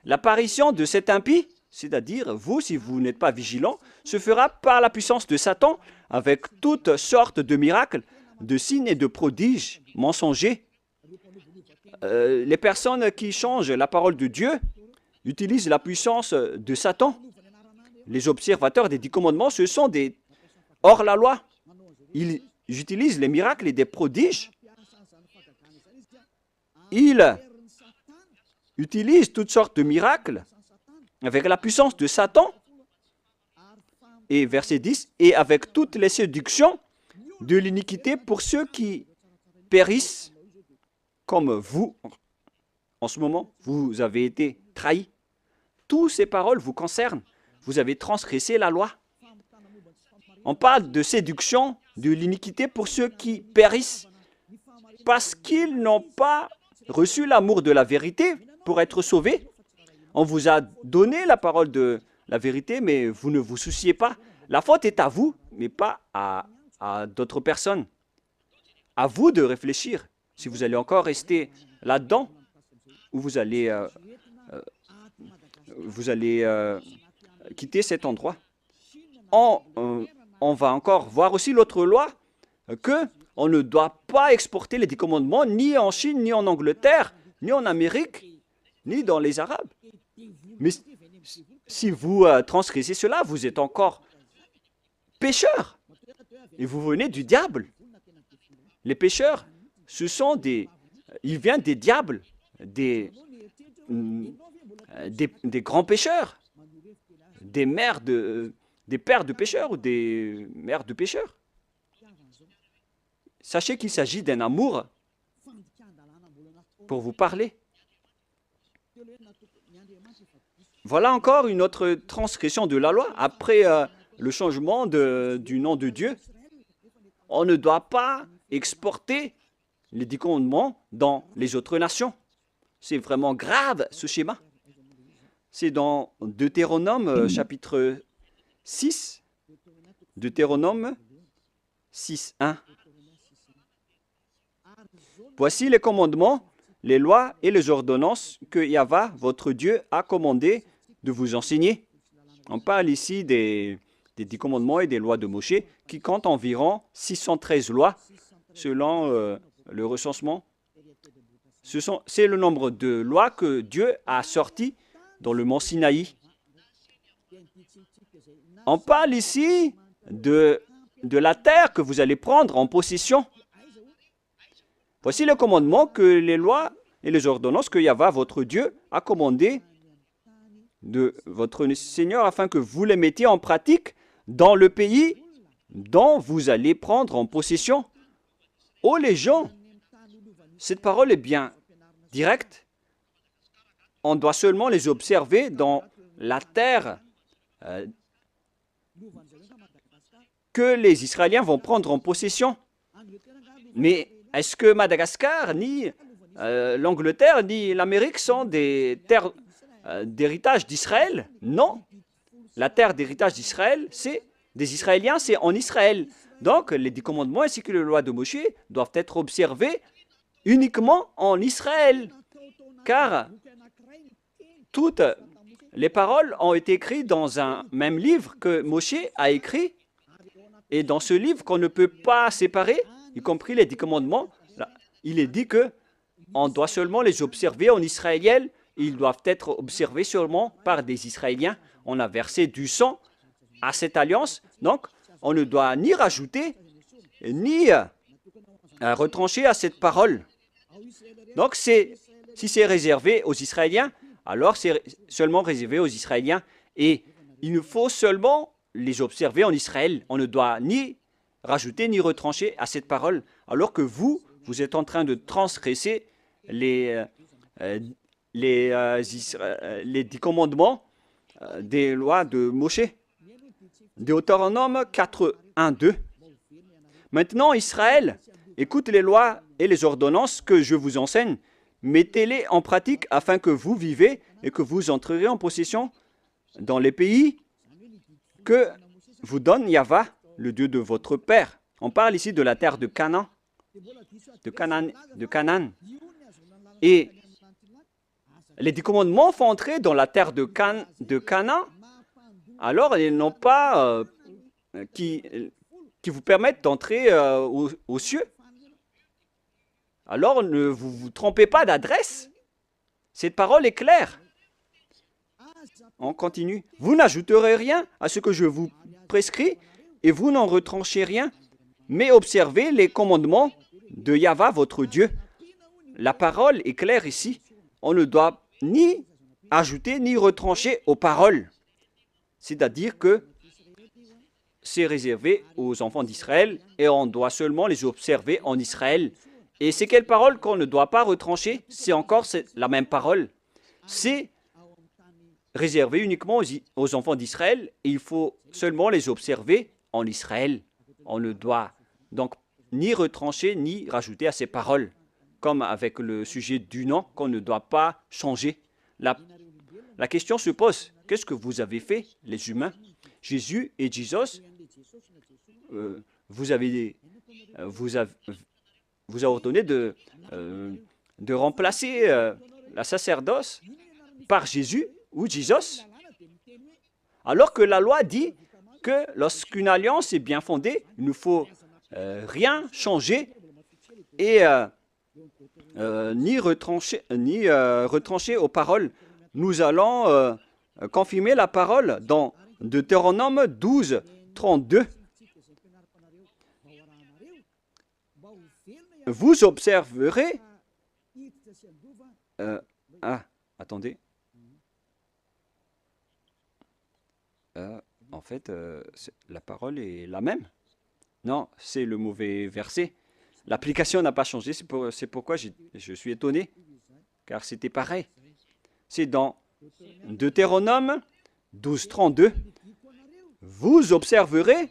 L'apparition de cet impie, c'est-à-dire vous, si vous n'êtes pas vigilant, se fera par la puissance de Satan avec toutes sortes de miracles, de signes et de prodiges mensongers. Les personnes qui changent la parole de Dieu utilisent la puissance de Satan. Les observateurs des 10 commandements, ce sont des hors-la-loi. Ils utilisent les miracles et des prodiges. Ils utilisent toutes sortes de miracles avec la puissance de Satan. Et verset 10, et avec toutes les séductions de l'iniquité pour ceux qui périssent comme vous. En ce moment, vous avez été trahis. Toutes ces paroles vous concernent. Vous avez transgressé la loi. On parle de séduction, de l'iniquité pour ceux qui périssent parce qu'ils n'ont pas reçu l'amour de la vérité pour être sauvés. On vous a donné la parole de la vérité, mais vous ne vous souciez pas. La faute est à vous, mais pas à d'autres personnes. À vous de réfléchir si vous allez encore rester là-dedans ou vous allez quitter cet endroit. On va encore voir aussi l'autre loi que on ne doit pas exporter les 10 commandements ni en Chine, ni en Angleterre, ni en Amérique, ni dans les Arabes. Mais si vous transgressez cela, vous êtes encore pécheurs et vous venez du diable. Les pécheurs, ils viennent des diables, des grands pécheurs, des pères de pécheurs ou des mères de pécheurs. Sachez qu'il s'agit d'un amour pour vous parler. Voilà encore une autre transgression de la loi. Après le changement du nom de Dieu, on ne doit pas exporter les 10 commandements dans les autres nations. C'est vraiment grave ce schéma. C'est dans Deutéronome chapitre 6, Deutéronome 6, 1. Voici les commandements, les lois et les ordonnances que Yahva, votre Dieu, a commandé de vous enseigner. On parle ici des 10 commandements et des lois de Moshe qui comptent environ 613 lois selon le recensement. C'est le nombre de lois que Dieu a sorties dans le mont Sinaï. On parle ici de la terre que vous allez prendre en possession. Voici le commandement que les lois et les ordonnances que Yahva, votre Dieu, a commandé de votre Seigneur afin que vous les mettiez en pratique dans le pays dont vous allez prendre en possession. Oh les gens, cette parole est bien directe. On doit seulement les observer dans la terre que les Israéliens vont prendre en possession. Mais est-ce que Madagascar, ni l'Angleterre, ni l'Amérique sont des terres d'héritage d'Israël? Non. La terre d'héritage d'Israël, c'est des Israéliens, c'est en Israël. Donc, les 10 commandements ainsi que les lois de Moshe doivent être observés uniquement en Israël. Car toutes les paroles ont été écrites dans un même livre que Moshe a écrit. Et dans ce livre qu'on ne peut pas séparer, y compris les 10 commandements, là, il est dit que on doit seulement les observer en israélien. Ils doivent être observés seulement par des Israéliens. On a versé du sang à cette alliance, donc on ne doit ni rajouter, ni retrancher à cette parole. Donc si c'est réservé aux Israéliens, alors c'est seulement réservé aux Israéliens. Et il nous faut seulement les observer en Israël. On ne doit ni rajouter ni retrancher à cette parole, alors que vous êtes en train de transgresser les 10 commandements des lois de Moshe. Deutéronome 4, 1, 2. Maintenant, Israël, écoute les lois et les ordonnances que je vous enseigne. Mettez-les en pratique afin que vous vivez et que vous entrerez en possession dans les pays que vous donne Yahva, le Dieu de votre père. On parle ici de la terre de Canaan. De Canaan. Et les 10 commandements font entrer dans la terre de Canaan. Alors, ils n'ont pas qui vous permettent d'entrer aux cieux. Alors, ne vous trompez pas d'adresse. Cette parole est claire. On continue. Vous n'ajouterez rien à ce que je vous prescris et vous n'en retranchez rien, mais observez les commandements de Yahva, votre Dieu. La parole est claire ici. On ne doit ni ajouter ni retrancher aux paroles. C'est-à-dire que c'est réservé aux enfants d'Israël et on doit seulement les observer en Israël. Et c'est quelle parole qu'on ne doit pas retrancher? C'est encore la même parole. C'est réservé uniquement aux enfants d'Israël et il faut seulement les observer en Israël. On ne doit donc ni retrancher ni rajouter à ces paroles, comme avec le sujet du nom qu'on ne doit pas changer. La question se pose, qu'est-ce que vous avez fait, les humains? Jésus et Jesus, vous avez ordonné de remplacer la sacerdoce par Jésus ou Jesus, alors que la loi dit que lorsqu'une alliance est bien fondée, il ne faut rien changer et ni retrancher aux paroles. Nous allons confirmer la parole dans Deutéronome 12, 32. Vous observerez... attendez. En fait, la parole est la même. Non, c'est le mauvais verset. L'application n'a pas changé, c'est pourquoi je suis étonné, car c'était pareil. C'est dans Deutéronome 12, 32. Vous observerez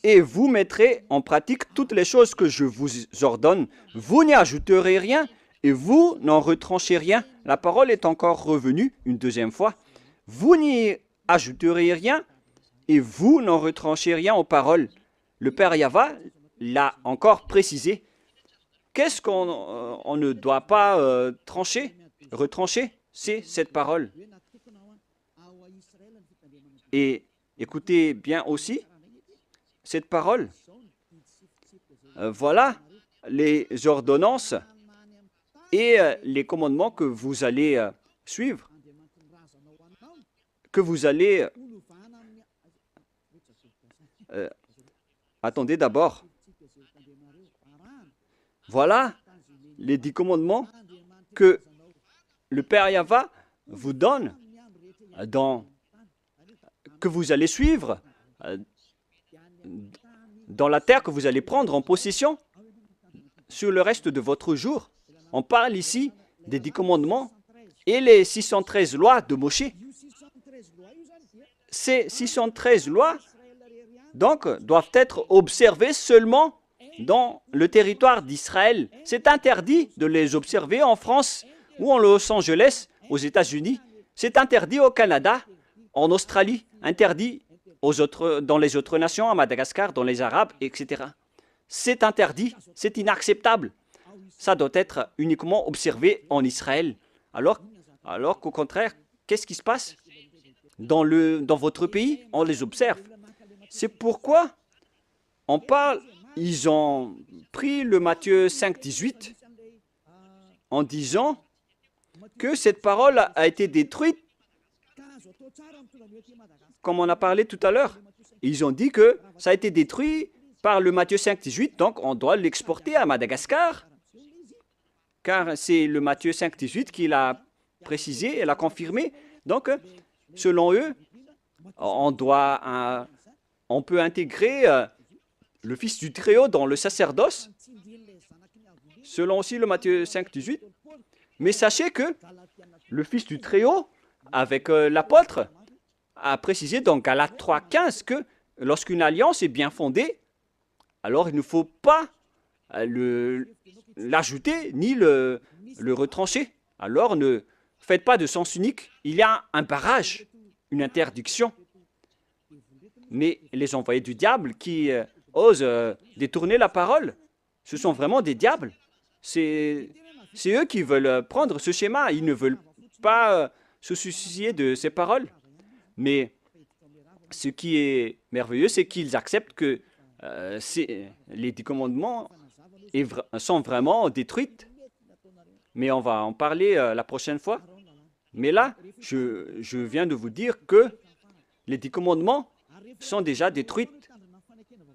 et vous mettrez en pratique toutes les choses que je vous ordonne. Vous n'y ajouterez rien et vous n'en retranchez rien. La parole est encore revenue une deuxième fois. Vous n'y ajouterez rien et vous n'en retranchez rien aux paroles. Le Père Yahva l'a encore précisé. Qu'est-ce qu'on ne doit pas retrancher? C'est cette parole. Et écoutez bien aussi cette parole. Voilà les ordonnances et les commandements que vous allez suivre, que vous allez... attendez d'abord. Voilà les 10 commandements que le Père Yahva vous donne, que vous allez suivre dans la terre que vous allez prendre en possession sur le reste de votre jour. On parle ici des 10 commandements et les 613 lois de Moshe. Ces 613 lois, donc, doivent être observées seulement dans le territoire d'Israël. C'est interdit de les observer en France ou en Los Angeles, aux États-Unis. C'est interdit au Canada, en Australie, interdit dans les autres nations, à Madagascar, dans les Arabes, etc. C'est interdit, c'est inacceptable. Ça doit être uniquement observé en Israël. Alors qu'au contraire, qu'est-ce qui se passe? Dans votre pays, on les observe. C'est pourquoi on parle, ils ont pris le Matthieu 5, 18 en disant que cette parole a été détruite, comme on a parlé tout à l'heure. Ils ont dit que ça a été détruit par le Matthieu 5, 18, donc on doit l'exporter à Madagascar, car c'est le Matthieu 5, 18 qui l'a précisé et l'a confirmé. Donc, selon eux, on peut intégrer le Fils du Très-Haut dans le sacerdoce, selon aussi le Matthieu 5, 18. Mais sachez que le Fils du Très-Haut, avec l'apôtre, a précisé dans Galates 3, 15 que lorsqu'une alliance est bien fondée, alors il ne faut pas l'ajouter ni le retrancher. Alors ne faites pas de sens unique. Il y a un barrage, une interdiction. Mais les envoyés du diable qui osent détourner la parole, ce sont vraiment des diables. C'est eux qui veulent prendre ce schéma. Ils ne veulent pas se soucier de ces paroles. Mais ce qui est merveilleux, c'est qu'ils acceptent que les 10 commandements sont vraiment détruits. Mais on va en parler la prochaine fois. Mais là, je viens de vous dire que les 10 commandements sont déjà détruits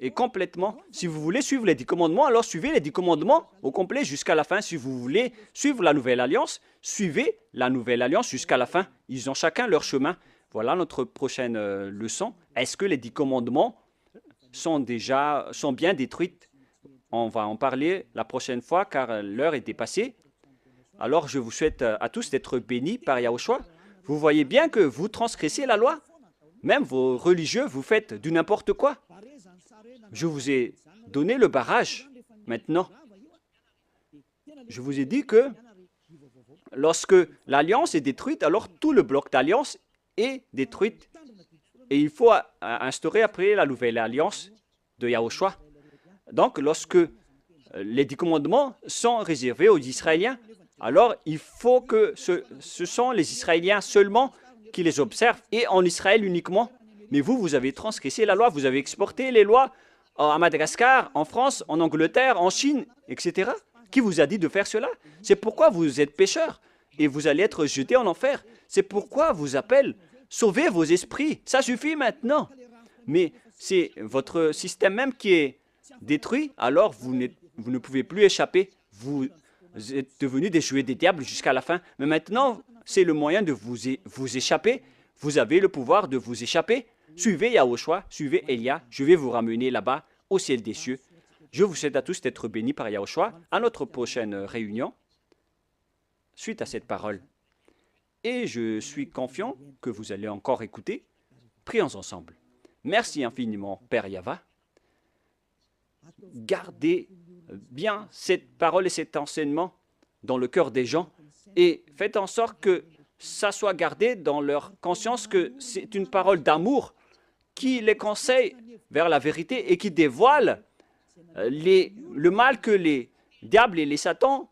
et complètement. Si vous voulez suivre les 10 commandements, alors suivez les 10 commandements au complet jusqu'à la fin. Si vous voulez suivre la Nouvelle Alliance, suivez la Nouvelle Alliance jusqu'à la fin. Ils ont chacun leur chemin. Voilà notre prochaine leçon. Est-ce que les 10 commandements sont bien détruits? On va en parler la prochaine fois car l'heure est dépassée. Alors je vous souhaite à tous d'être bénis par Yahushua. Vous voyez bien que vous transgressez la loi. Même vos religieux, vous faites du n'importe quoi. Je vous ai donné le barrage. Maintenant, je vous ai dit que lorsque l'alliance est détruite, alors tout le bloc d'alliance est détruit. Et il faut instaurer après la nouvelle alliance de Yahushua. Donc, lorsque les 10 commandements sont réservés aux Israéliens, alors il faut que ce sont les Israéliens seulement qui les observent et en Israël uniquement. Mais vous, vous avez transgressé la loi, vous avez exporté les lois à Madagascar, en France, en Angleterre, en Chine, etc. Qui vous a dit de faire cela? C'est pourquoi vous êtes pécheurs et vous allez être jetés en enfer. C'est pourquoi vous appelle, sauvez vos esprits, ça suffit maintenant. Mais c'est votre système même qui est détruit, alors vous ne pouvez plus échapper. Vous êtes devenus des jouets des diables jusqu'à la fin. Mais maintenant, c'est le moyen de vous échapper. Vous avez le pouvoir de vous échapper. Suivez Yahushua, suivez Elia. Je vais vous ramener là-bas, au ciel des cieux. Je vous souhaite à tous d'être bénis par Yahushua à notre prochaine réunion, suite à cette parole. Et je suis confiant que vous allez encore écouter. Prions ensemble. Merci infiniment, Père Yahva. Gardez bien cette parole et cet enseignement dans le cœur des gens et faites en sorte que ça soit gardé dans leur conscience que c'est une parole d'amour qui les conseille vers la vérité et qui dévoile le mal que les diables et les satans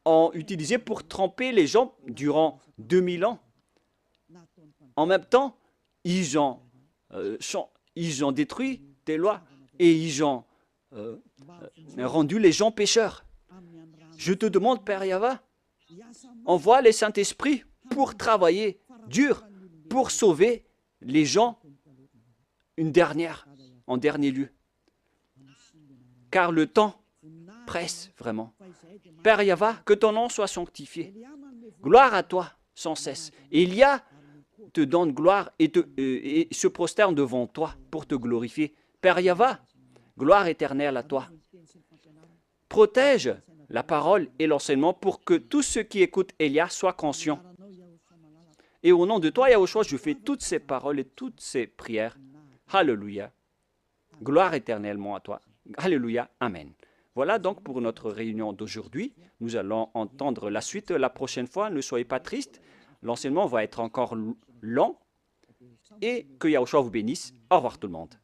ont utilisé pour tromper les gens durant 2000 ans. En même temps, ils ont détruit des lois et ils ont rendu les gens pécheurs. Je te demande, Père Yahva, envoie les Saint-Esprits pour travailler dur, pour sauver les gens en dernier lieu. Car le temps presse vraiment. Père Yahva, que ton nom soit sanctifié. Gloire à toi sans cesse. Élia te donne gloire et se prosterne devant toi pour te glorifier. Père Yahva, gloire éternelle à toi. Protège la parole et l'enseignement pour que tous ceux qui écoutent Elia soient conscients. Et au nom de toi, Yahushua, je fais toutes ces paroles et toutes ces prières. Alléluia. Gloire éternellement à toi. Alléluia. Amen. Voilà donc pour notre réunion d'aujourd'hui. Nous allons entendre la suite la prochaine fois. Ne soyez pas tristes. L'enseignement va être encore long. Et que Yahushua vous bénisse. Au revoir tout le monde.